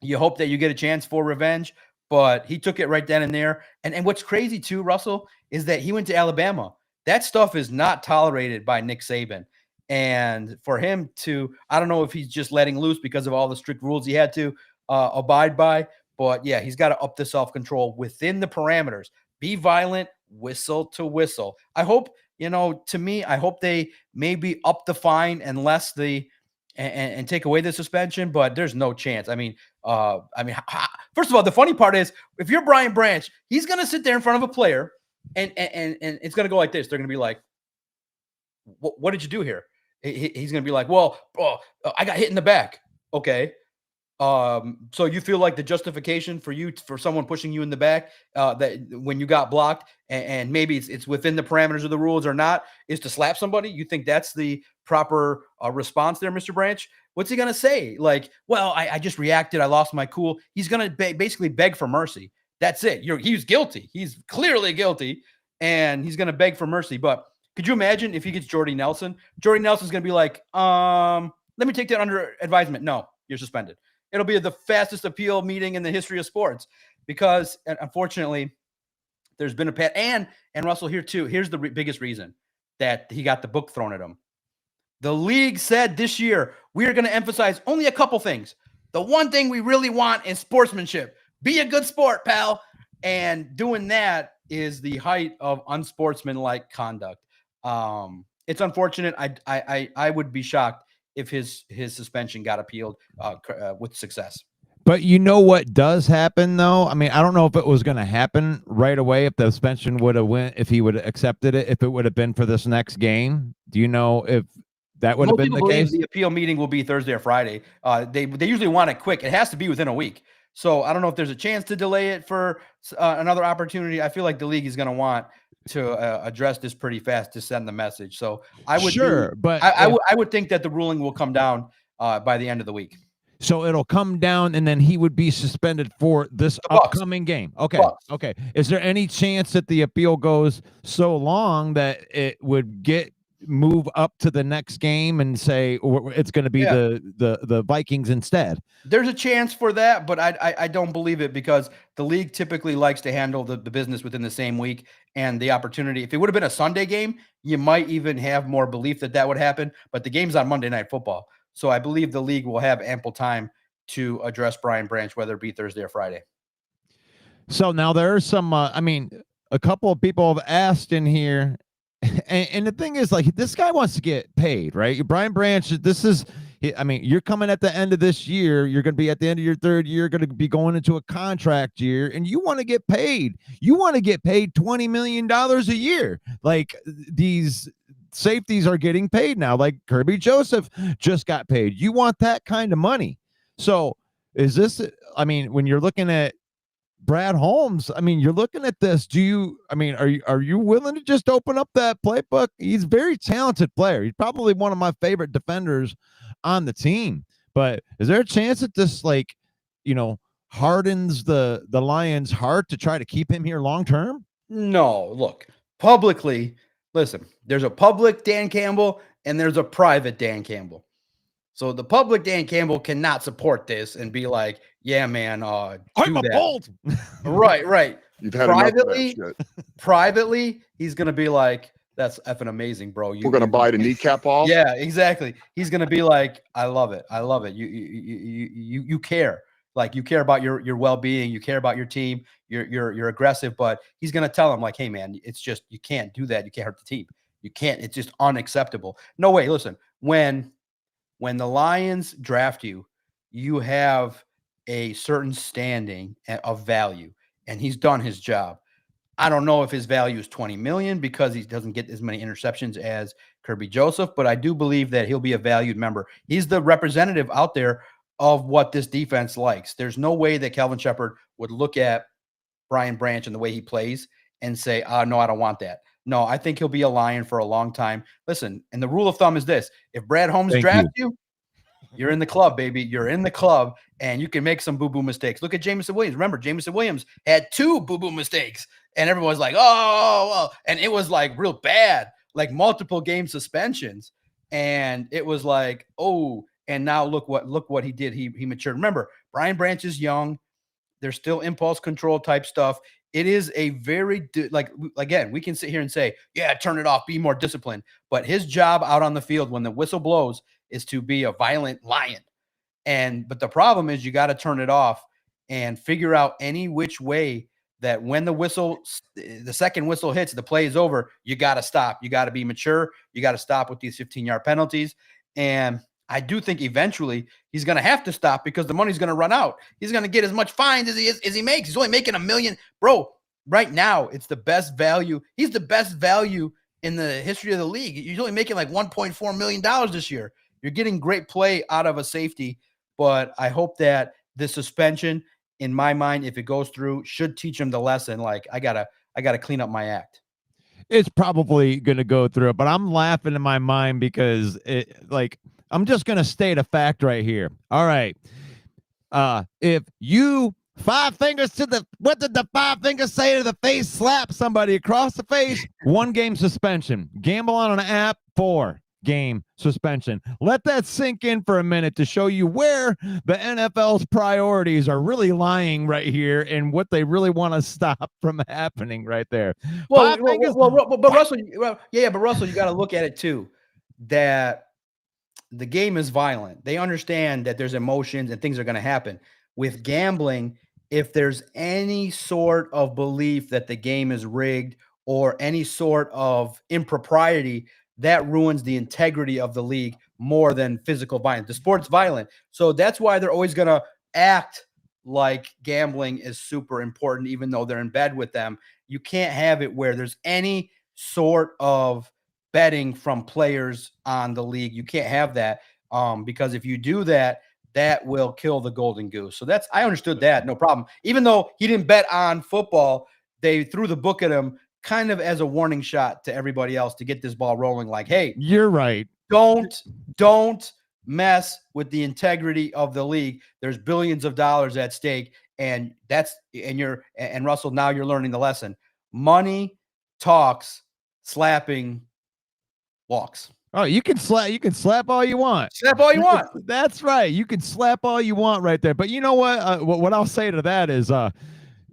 you hope that you get a chance for revenge. But he took it right then and there. And what's crazy too, Russell, is that he went to Alabama. That stuff is not tolerated by Nick Saban. And for him to, I don't know if he's just letting loose because of all the strict rules he had to abide by. But yeah, he's got to up the self-control within the parameters. Be violent, whistle to whistle. I hope, to me, I hope they maybe up the fine and and take away the suspension, but there's no chance. First of all, the funny part is if you're Brian Branch, he's going to sit there in front of a player and it's going to go like this. They're going to be like, what did you do here? He's going to be like, well, I got hit in the back. Okay. So you feel like the justification for someone pushing you in the back, that when you got blocked and maybe it's within the parameters of the rules or not, is to slap somebody? You think that's the proper response there, Mr. Branch? What's he going to say? Like, well, I just reacted. I lost my cool. He's going to basically beg for mercy. That's it. He's guilty. He's clearly guilty and he's going to beg for mercy. But could you imagine if he gets Jordy Nelson? Jordy Nelson's going to be like, let me take that under advisement. No, you're suspended. It'll be the fastest appeal meeting in the history of sports because, unfortunately, there's been and Russell here too. Here's the biggest reason that he got the book thrown at him. The league said this year, we are going to emphasize only a couple things. The one thing we really want is sportsmanship. Be a good sport, pal. And doing that is the height of unsportsmanlike conduct. It's unfortunate. I would be shocked if his suspension got appealed with success. But you know what does happen, though? I mean, I don't know if it was going to happen right away if the suspension would have went, if he would have accepted it, if it would have been for this next game. Do you know if that would have been the case? The appeal meeting will be Thursday or Friday. They usually want it quick. It has to be within a week. So I don't know if there's a chance to delay it for another opportunity. I feel like the league is going to want to address this pretty fast to send the message. So I would I would think that the ruling will come down by the end of the week. So it'll come down and then he would be suspended for this upcoming game. Okay. Okay. Is there any chance that the appeal goes so long that it would move up to the next game and say it's going to be the Vikings instead? There's a chance for that, but I don't believe it because the league typically likes to handle the business within the same week and the opportunity. If it would have been a Sunday game, you might even have more belief that would happen, but the game's on Monday Night Football. So I believe the league will have ample time to address Brian Branch, whether it be Thursday or Friday. So now there are some, a couple of people have asked in here, and the thing is, like, this guy wants to get paid, right? Brian Branch, you're coming at the end of this year. You're going to be at the end of your third year, going to be going into a contract year, and you want to get paid. You want to get paid $20 million a year. Like, these safeties are getting paid now. Like Kirby Joseph just got paid. You want that kind of money. So is this, when you're looking at Brad Holmes, you're looking at this. Are you willing to just open up that playbook? He's a very talented player. He's probably one of my favorite defenders on the team. But is there a chance that this, hardens the Lions' heart to try to keep him here long term? No, look, publicly, listen, there's a public Dan Campbell and there's a private Dan Campbell. So the public Dan Campbell cannot support this and be like, yeah, man, I'm a bold. Right. You've had privately, he's going to be like, that's effing amazing, bro. We're going to bite the kneecap off. Yeah, exactly. He's going to be like, I love it. You care. Like, you care about your well-being, you care about your team, you're aggressive, but he's going to tell him like, hey man, it's just, you can't do that. You can't hurt the team. You can't, it's just unacceptable. No way. Listen, when the Lions draft you, you have a certain standing of value. and he's done his job. I don't know if his value is 20 million because he doesn't get as many interceptions as Kirby Joseph, but I do believe that he'll be a valued member. He's the representative out there of what this defense likes. There's no way that Calvin Shepard would look at Brian Branch and the way he plays and say, no, I don't want that. No, I think he'll be a Lion for a long time. Listen, and the rule of thumb is this. If Brad Holmes drafts you, you're in the club, baby. You're in the club, and you can make some boo-boo mistakes. Look at Jameson Williams. Remember, Jameson Williams had 2 boo-boo mistakes, and everyone's like, oh, and it was like real bad, like multiple game suspensions. And it was like, oh, and now look what he did. He matured. Remember, Brian Branch is young. There's still impulse control type stuff. It is a very, again, we can sit here and say, yeah, turn it off, be more disciplined. But his job out on the field when the whistle blows is to be a violent lion. But the problem is you got to turn it off and figure out any which way that when the second whistle hits, the play is over, you got to stop. You got to be mature. You got to stop with these 15-yard penalties. And I do think eventually he's going to have to stop because the money's going to run out. He's going to get as much fines as he makes. He's only making $1 million. Bro, right now, it's the best value. He's the best value in the history of the league. He's only making like $1.4 million this year. You're getting great play out of a safety, but I hope that the suspension, in my mind, if it goes through, should teach him the lesson. Like, I gotta clean up my act. It's probably going to go through, but I'm laughing in my mind because I'm just going to state a fact right here. All right. If you 5 fingers to what did the 5 fingers say to the face? Slap somebody across the face, 1 game suspension. Gamble on an app, 4 game suspension. Let that sink in for a minute to show you where the NFL's priorities are really lying right here and what they really want to stop from happening right there. But Russell, but Russell, you got to look at it too, that the game is violent. They understand that there's emotions and things are going to happen. With gambling, if there's any sort of belief that the game is rigged or any sort of impropriety, that ruins the integrity of the league more than physical violence. The sport's violent. So that's why they're always going to act like gambling is super important, even though they're in bed with them. You can't have it where there's any sort of betting from players on the league. You can't have that because if you do that, that will kill the golden goose. So I understood that, no problem. Even though he didn't bet on football, they threw the book at him kind of as a warning shot to everybody else to get this ball rolling. Like, hey, you're right. Don't mess with the integrity of the league. There's billions of dollars at stake. And Russell, now you're learning the lesson. Money talks, slapping walks. Oh, you can slap all you want. Slap all you want. That's right. You can slap all you want right there. But you know what? What I'll say to that is,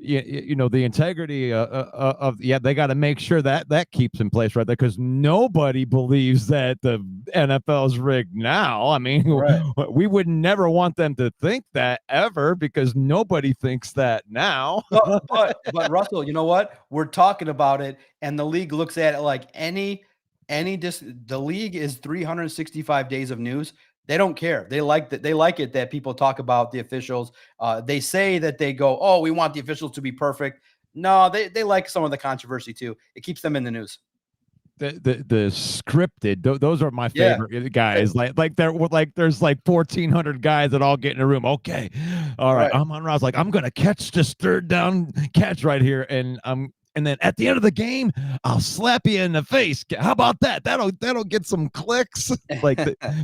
you know, the integrity they got to make sure that keeps in place right there, because nobody believes that the NFL is rigged now. I mean, right. We would never want them to think that ever, because nobody thinks that now. but Russell, you know what? We're talking about it, and the league looks at it like the league is 365 days of news. They don't care. They like that. They like it that people talk about the officials. They say that they go, oh, we want the officials to be perfect. No, they like some of the controversy too. It keeps them in the news. The scripted, those are my favorite guys. Like there's like 1,400 guys that all get in a room. Okay, all right. I'm on Ross. Like, I'm gonna catch this 3rd down catch right here, and then at the end of the game, I'll slap you in the face. How about that? That'll get some clicks. Like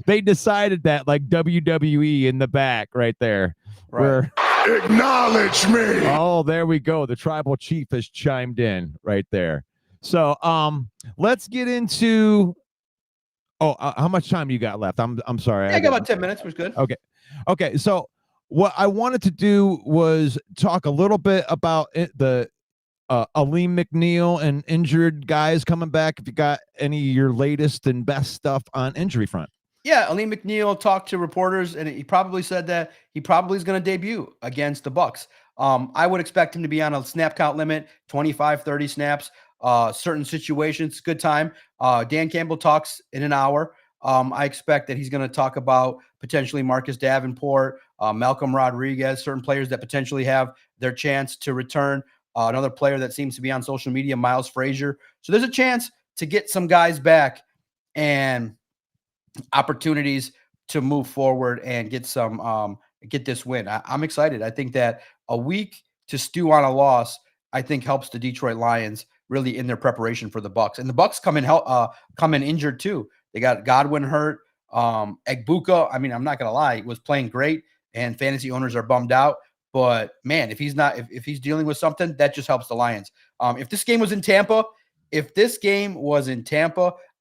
they decided that, like WWE in the back right there. Right. Acknowledge me. Oh, there we go. The tribal chief has chimed in right there. So let's get into how much time you got left? I'm sorry. I got about 10 minutes. Was good. Okay. So what I wanted to do was talk a little bit about the Alim McNeill and injured guys coming back. If you got any of your latest and best stuff on injury front. Yeah, Alim McNeill talked to reporters, and he probably said that he probably is going to debut against the Bucs. I would expect him to be on a snap count limit, 25, 30 snaps, certain situations, good time. Dan Campbell talks in an hour. I expect that he's going to talk about potentially Marcus Davenport, Malcolm Rodriguez, certain players that potentially have their chance to return. another player that seems to be on social media, Miles Frazier. So there's a chance to get some guys back and opportunities to move forward and get some get this win. I'm excited. I think that a week to stew on a loss, I think, helps the Detroit Lions really in their preparation for the Bucks. And the Bucks come in injured too. They got Godwin hurt. Egbuka, I mean, I'm not gonna lie, was playing great, and fantasy owners are bummed out. But man, if he's not, if he's dealing with something, that just helps the Lions. If this game was in Tampa,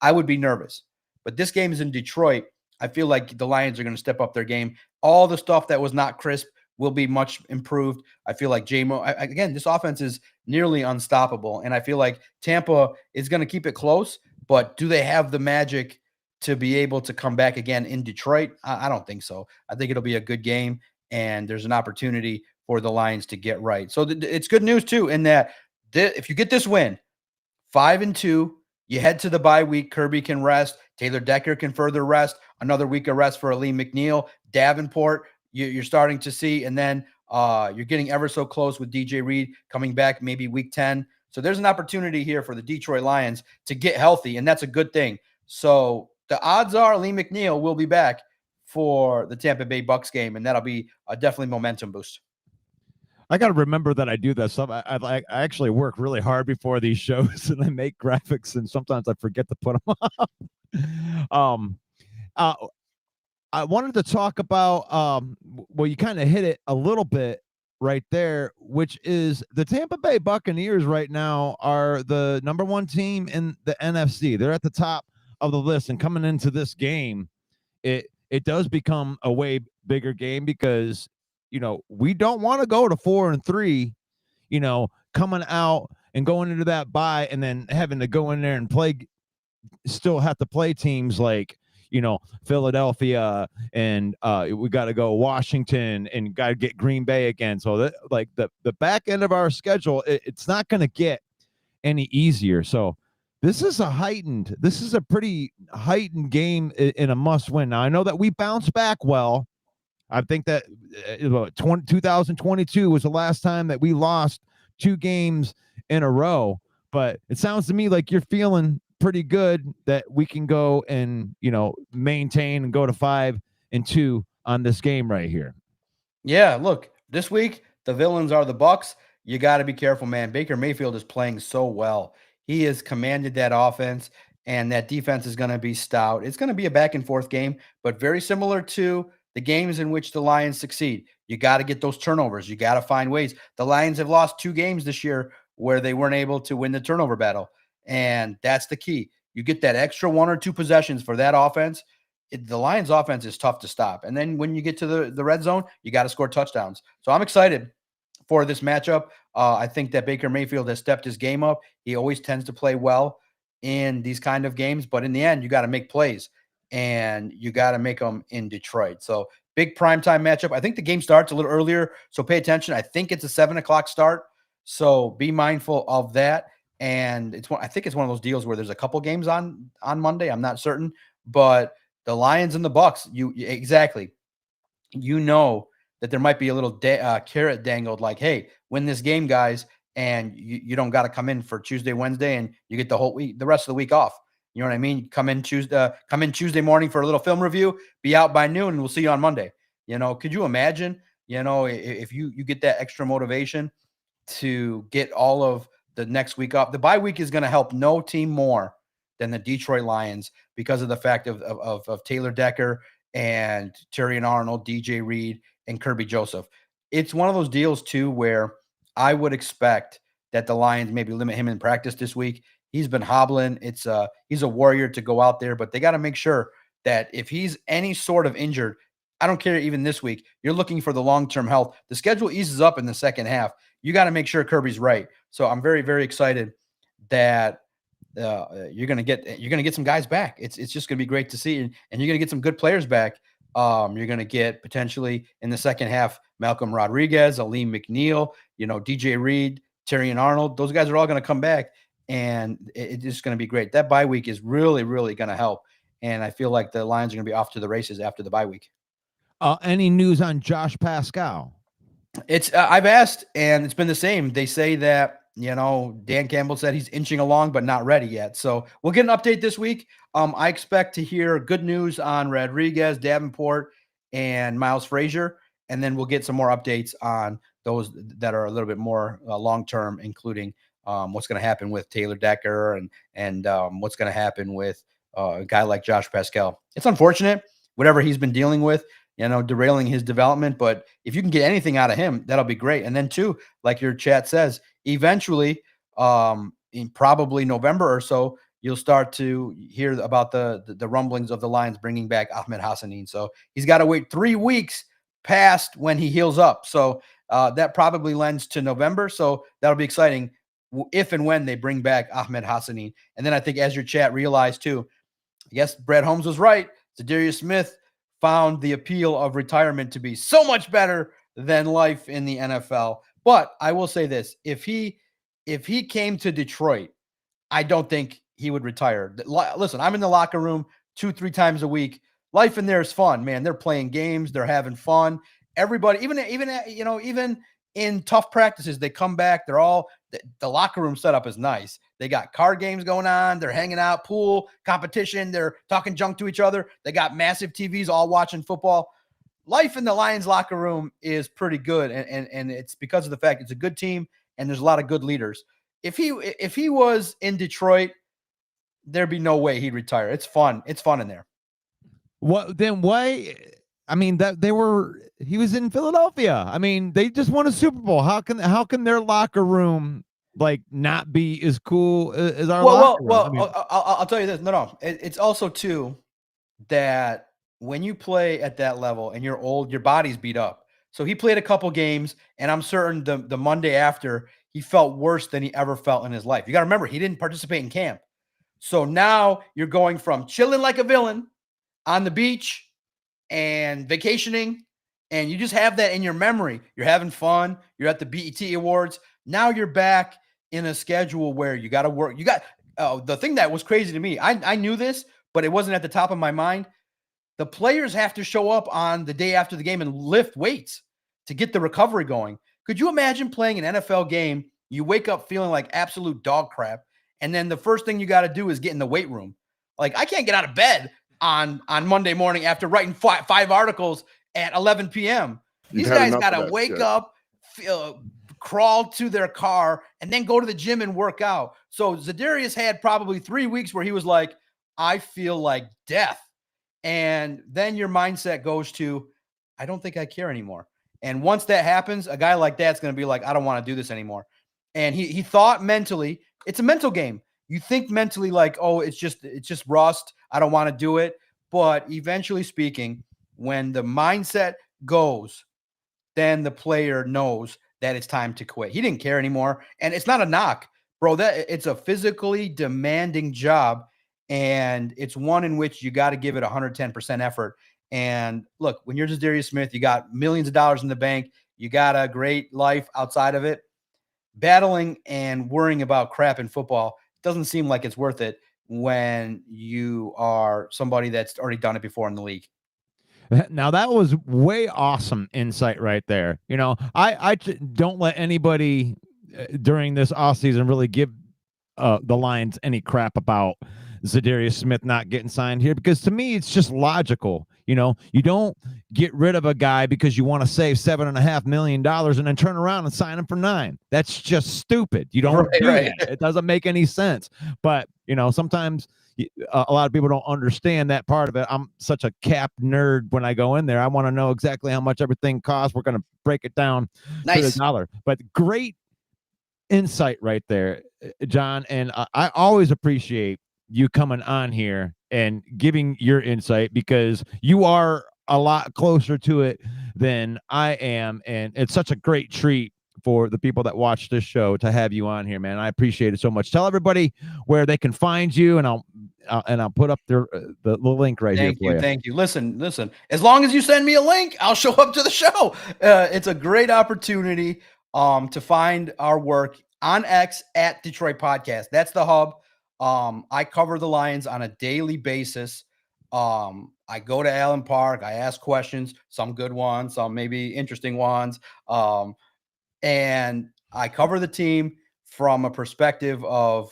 I would be nervous. But this game is in Detroit. I feel like the Lions are going to step up their game. All the stuff that was not crisp will be much improved. I feel like again, this offense is nearly unstoppable. And I feel like Tampa is going to keep it close, but do they have the magic to be able to come back again in Detroit? I don't think so. I think it'll be a good game, and there's an opportunity for the Lions to get right. So it's good news too, in that if you get this win, 5-2, you head to the bye week. Kirby can rest. Taylor Decker can further rest. Another week of rest for Alim McNeill. Davenport, you're starting to see. And then you're getting ever so close with DJ Reed coming back maybe week 10. So there's an opportunity here for the Detroit Lions to get healthy, and that's a good thing. So the odds are Alim McNeill will be back for the Tampa Bay Bucks game, and that'll be a definitely momentum boost. I got to remember that I do that stuff. I actually work really hard before these shows, and I make graphics, and sometimes I forget to put them up. I wanted to talk about, well, you kind of hit it a little bit right there, which is the Tampa Bay Buccaneers right now are the number one team in the NFC. They're at the top of the list, and coming into this game, it does become a way bigger game because we don't want to go to 4-3, coming out and going into that bye and then having to go in there and still have to play teams like, Philadelphia, and we got to go Washington and got to get Green Bay again. So that, like, the back end of our schedule, it's not going to get any easier. So this is a pretty heightened game in a must win. Now I know that we bounced back well. I think that 2022 was the last time that we lost 2 games in a row, but it sounds to me like you're feeling pretty good that we can go and, maintain and go to 5-2 on this game right here. Yeah, look, this week, the villains are the Bucks. You got to be careful, man. Baker Mayfield is playing so well. He has commanded that offense, and that defense is going to be stout. It's going to be a back and forth game, but very similar to the games in which the Lions succeed. You got to get those turnovers. You got to find ways. The Lions have lost 2 games this year where they weren't able to win the turnover battle, and that's the key. You get that extra 1 or 2 possessions for that offense. The Lions offense is tough to stop. And then when you get to the red zone, you got to score touchdowns. So I'm excited for this matchup. I think that Baker Mayfield has stepped his game up. He always tends to play well in these kind of games, but in the end, you got to make plays, and you got to make them in Detroit. So big primetime matchup. I think the game starts a little earlier, so pay attention. I think it's a 7:00 start, so be mindful of that. And I think it's one of those deals where there's a couple games on Monday. I'm not certain, but the Lions and the Bucks, exactly. That there might be a little carrot dangled, like, hey, win this game, guys, and you don't got to come in for Tuesday, Wednesday, and you get the rest of the week off. You know what I mean? Come in Tuesday morning for a little film review, be out by noon, and we'll see you on Monday. Could you imagine, if you get that extra motivation to get all of the next week off? The bye week is going to help no team more than the Detroit Lions because of the fact of Taylor Decker and Terrion Arnold, DJ Reed, and Kirby Joseph. It's one of those deals too where I would expect that the Lions maybe limit him in practice this week. He's been hobbling. He's a warrior to go out there, but they got to make sure that if he's any sort of injured, I don't care, even this week, you're looking for the long-term health. The schedule eases up in the second half. You got to make sure Kirby's right. So I'm very, very excited that you're gonna get some guys back. It's just gonna be great to see, and you're gonna get some good players back. You're gonna get potentially in the second half Malcolm Rodriguez, Alim McNeill, DJ Reed, Terrion Arnold. Those guys are all gonna come back, and it's just gonna be great. That bye week is really, really gonna help, and I feel like the Lions are gonna be off to the races after the bye week. Any news on Josh Pascal? It's I've asked, and it's been the same. They say that, Dan Campbell said he's inching along, but not ready yet. So we'll get an update this week. I expect to hear good news on Rodriguez, Davenport, and Miles Frazier, and then we'll get some more updates on those that are a little bit more long term, including what's going to happen with Taylor Decker and what's going to happen with a guy like Josh Pascal. It's unfortunate, whatever he's been dealing with, derailing his development. But if you can get anything out of him, that'll be great. And then too, like your chat says, eventually, in probably November or so, you'll start to hear about the rumblings of the Lions bringing back Ahmed Hassanin. So he's got to wait 3 weeks past when he heals up. So that probably lends to November. So that'll be exciting if and when they bring back Ahmed Hassanin. And then I think, as your chat realized too, I guess Brett Holmes was right. Zadarius Smith found the appeal of retirement to be so much better than life in the NFL. But I will say this, if he came to Detroit, I don't think he would retire. Listen, I'm in the locker room 2-3 times a week. Life in there is fun, man. They're playing games, they're having fun. Everybody, even in tough practices, they come back. They're all the locker room setup is nice. They got card games going on. They're hanging out, pool competition. They're talking junk to each other. They got massive TVs, all watching football. Life in the Lions locker room is pretty good, and it's because of the fact it's a good team and there's a lot of good leaders. If he was in Detroit, there'd be no way he'd retire. It's fun. It's fun in there. What then? Why? I mean, he was in Philadelphia. I mean, they just won a Super Bowl. How can their locker room not be as cool as our locker room? I mean, I'll tell you this. No. It's also too that when you play at that level and you're old, your body's beat up. So he played a couple games, and I'm certain the Monday after he felt worse than he ever felt in his life. You got to remember, he didn't participate in camp. So now you're going from chilling like a villain on the beach and vacationing, and you just have that in your memory. You're having fun. You're at the BET Awards. Now you're back in a schedule where you got to work. The thing that was crazy to me, I knew this, but it wasn't at the top of my mind. The players have to show up on the day after the game and lift weights to get the recovery going. Could you imagine playing an NFL game? You wake up feeling like absolute dog crap, and then the first thing you got to do is get in the weight room. Like, I can't get out of bed on Monday morning after writing five articles at 11 p.m. These guys got to wake up, crawl to their car, and then go to the gym and work out. So Zadarius had probably 3 weeks where he was like, I feel like death. And then your mindset goes to, I don't think I care anymore. And once that happens, a guy like that's going to be like, I don't want to do this anymore. And he thought mentally, it's a mental game. You think mentally like, oh, it's just rust. I don't want to do it. But eventually speaking, when the mindset goes, then the player knows that it's time to quit. He didn't care anymore. And it's not a knock, bro. It's a physically demanding job. And it's one in which you got to give it 110% effort. And look, when you're Zadarius Smith, you got millions of dollars in the bank. You got a great life outside of it. Battling and worrying about crap in football doesn't seem like it's worth it when you are somebody that's already done it before in the league. Now that was way awesome insight right there. I don't let anybody during this offseason really give the Lions any crap about Zadarius Smith not getting signed here, because to me it's just logical. You don't get rid of a guy because you want to save $7.5 million and then turn around and sign him for $9 million. That's just stupid. You don't do that. It doesn't make any sense. But sometimes a lot of people don't understand that part of it. I'm such a cap nerd when I go in there. I want to know exactly how much everything costs. We're going to break it down to the dollar. But great insight right there, John. And I always appreciate you coming on here and giving your insight, because you are a lot closer to it than I am. And it's such a great treat for the people that watch this show to have you on here, man. I appreciate it so much. Tell everybody where they can find you, and I'll put up the link right here for you. Thank you. Listen. As long as you send me a link, I'll show up to the show. It's a great opportunity to find our work on X at Detroit Podcast. That's the hub. I cover the Lions on a daily basis. I go to Allen Park. I ask questions, some good ones, some maybe interesting ones. And I cover the team from a perspective of,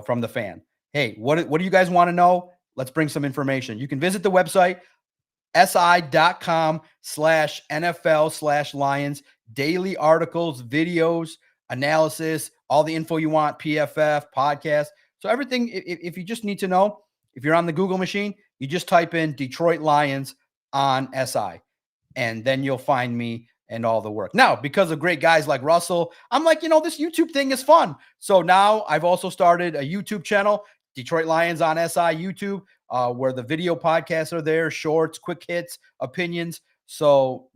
from the fan. Hey, what do you guys want to know? Let's bring some information. You can visit the website, si.com/NFL/Lions. Daily articles, videos, analysis, all the info you want, PFF, podcast. So everything, if you just need to know, if you're on the Google machine, you just type in Detroit Lions on SI, and then you'll find me and all the work. Now, because of great guys like Russell, I'm like, this YouTube thing is fun. So now I've also started a YouTube channel, Detroit Lions on SI YouTube, where the video podcasts are there, shorts, quick hits, opinions. So,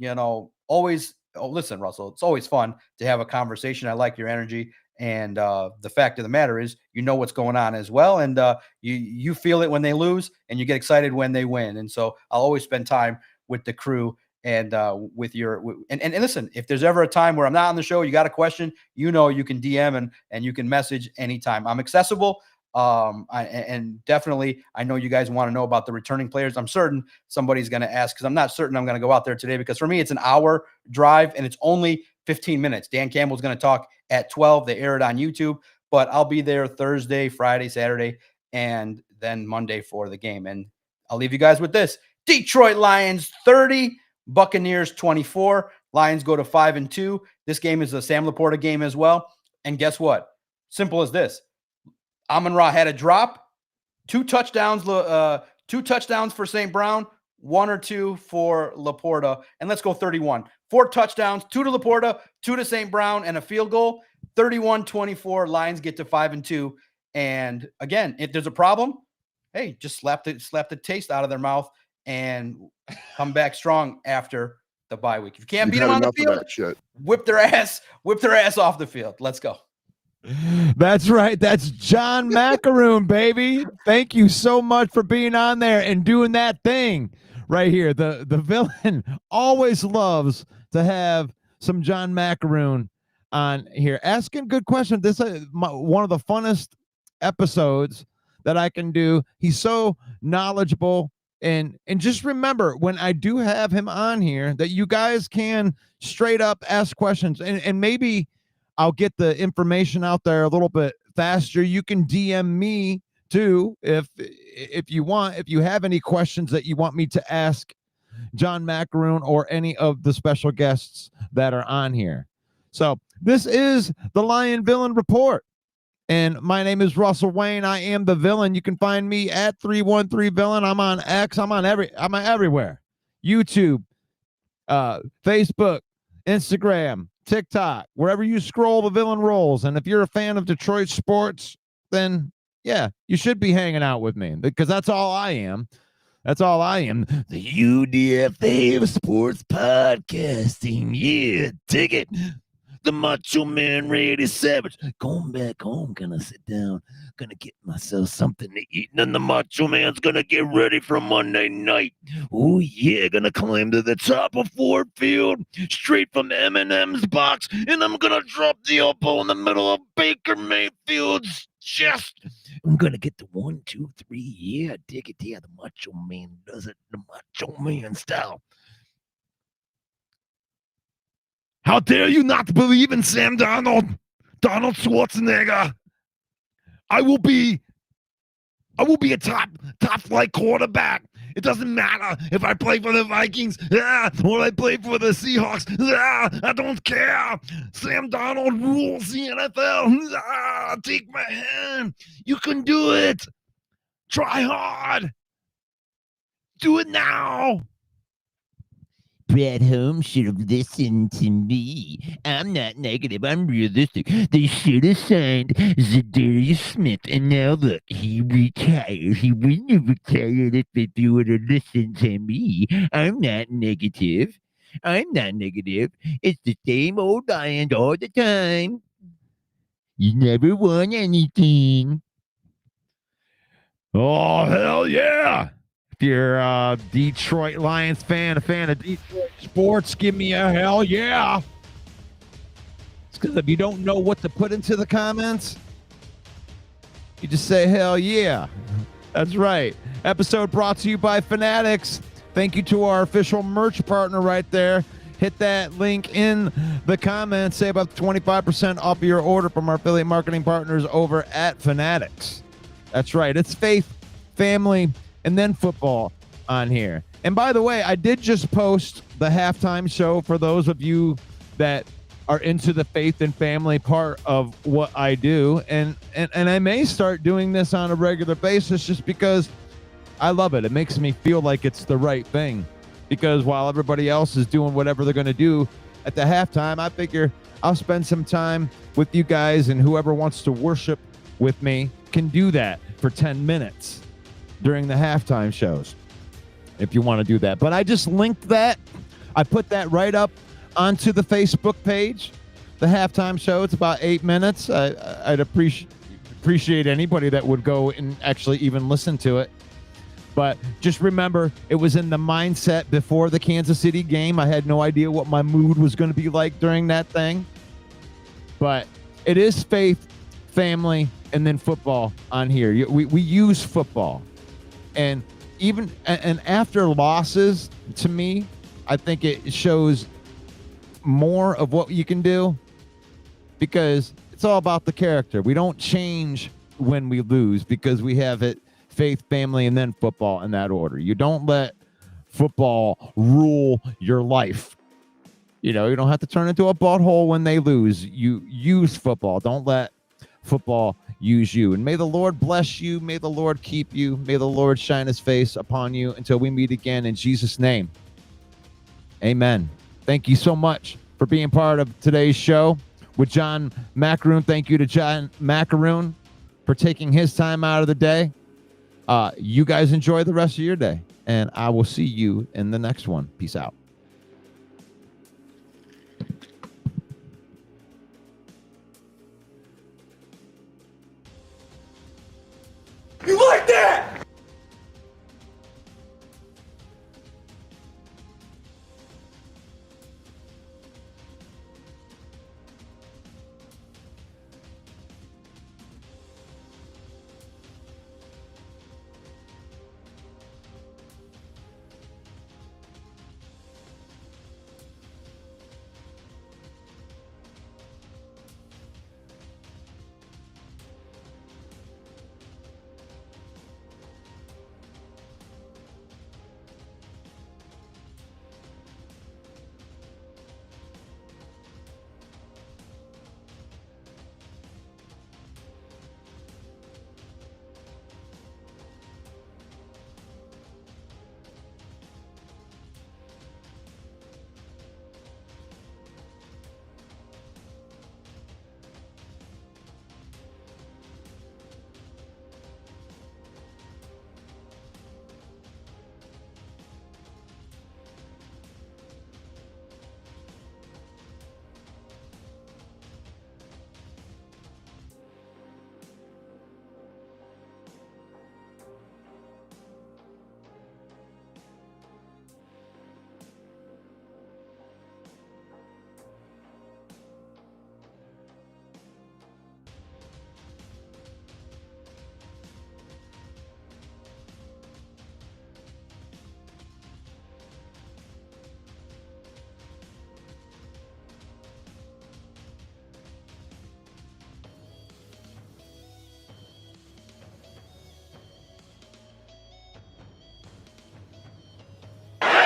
always, listen, Russell, it's always fun to have a conversation. I like your energy. And the fact of the matter is, what's going on as well. And you feel it when they lose, and you get excited when they win. And so I'll always spend time with the crew and with and listen, if there's ever a time where I'm not on the show, you got a question, you can DM and you can message anytime. I'm accessible. And definitely, I know you guys want to know about the returning players. I'm certain somebody's going to ask, because I'm not certain I'm going to go out there today, because for me, it's an hour drive and it's only 15 minutes. Dan Campbell's going to talk at 12. They air it on YouTube, but I'll be there Thursday, Friday, Saturday, and then Monday for the game. And I'll leave you guys with this: Detroit Lions 30, Buccaneers 24. Lions go to 5-2. This game is a Sam Laporta game as well. And guess what? Simple as this: Amon-Ra had a drop, 2 touchdowns for St. Brown, 1 or 2 for Laporta. And let's go 31. 4 touchdowns, 2 to Laporta, 2 to St. Brown, and a field goal. 31-24. Lions get to 5-2. And again, if there's a problem, hey, just slap the taste out of their mouth and come back strong after the bye week. If you can't beat them on the field, whip their ass off the field. Let's go. That's right. That's John Maakaron, baby. Thank you so much for being on there and doing that thing right here. The villain always loves to have some John Maakaron on here asking good questions. This is one of the funnest episodes that I can do. He's so knowledgeable. And just remember, when I do have him on here, that you guys can straight up ask questions, and maybe I'll get the information out there a little bit faster. You can DM me too if you want. If you have any questions that you want me to ask John Maakaron or any of the special guests that are on here. So this is the Lion Villain Report. And my name is Russell Wayne. I am the villain. You can find me at 313 Villain. I'm on X. I'm everywhere. YouTube, Facebook, Instagram, TikTok, wherever you scroll, the villain rolls. And if you're a fan of Detroit sports, then yeah, you should be hanging out with me, because that's all I am. That's all I am. The UDFA of sports podcasting. Yeah, dig it. The Macho Man Randy Savage. Going back home, gonna sit down, gonna get myself something to eat, and then the Macho Man's gonna get ready for Monday night. Oh yeah, gonna climb to the top of Ford Field, straight from Eminem's box, and I'm gonna drop the elbow in the middle of Baker Mayfield's chest. I'm gonna get the 1, 2, 3. Yeah, dig it. Yeah, the Macho Man does it the Macho Man style. How dare you not believe in Sam Darnold, Donald Schwarzenegger? I will be a top flight quarterback. It doesn't matter if I play for the Vikings or I play for the Seahawks. I don't care. Sam Darnold rules the NFL. Take my hand. You can do it. Try hard. Do it now. Brad Holmes should have listened to me. I'm not negative. I'm realistic. They should have signed Zadarius Smith, and now look, he retired. He wouldn't have retired if they would have listened to me. I'm not negative. It's the same old Lions all the time. You never won anything. Oh, hell yeah. If you're a Detroit Lions fan, a fan of Detroit sports, give me a hell yeah. It's because if you don't know what to put into the comments, you just say hell yeah. That's right. episode brought to you by Fanatics. Thank you to our official merch partner right there. Hit that link in the comments. Save up 25% off your order from our affiliate marketing partners over at Fanatics. That's right. It's faith, family, and then football on here. And by the way, I did just post the halftime show for those of you that are into the faith and family part of what I do. And I may start doing this on a regular basis just because I love it. It makes me feel like it's the right thing. Because while everybody else is doing whatever they're going to do at the halftime, I figure I'll spend some time with you guys, and whoever wants to worship with me can do that for 10 minutes during the halftime shows if you want to do that. But I just linked that. I put that right up onto the Facebook page, the halftime show. It's about 8 minutes. I'd appreciate anybody that would go and actually even listen to it. But just remember, it was in the mindset before the Kansas City game. I had no idea what my mood was going to be like during that thing. But it is faith, family, and then football on here. We use football. And even and after losses, to me, I think it shows more of what you can do, because it's all about the character. We don't change when we lose because we have it faith, family, and then football in that order. You don't let football rule your life. You know, you don't have to turn into a butthole when they lose. You use football. Don't let football use you. And may the Lord bless you. May the Lord keep you. May the Lord shine his face upon you until we meet again in Jesus' name. Amen. Thank you so much for being part of today's show with John Maakaron. Thank you to John Maakaron for taking his time out of the day. You guys enjoy the rest of your day, and I will see you in the next one. Peace out. You like that?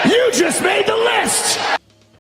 You just made the list!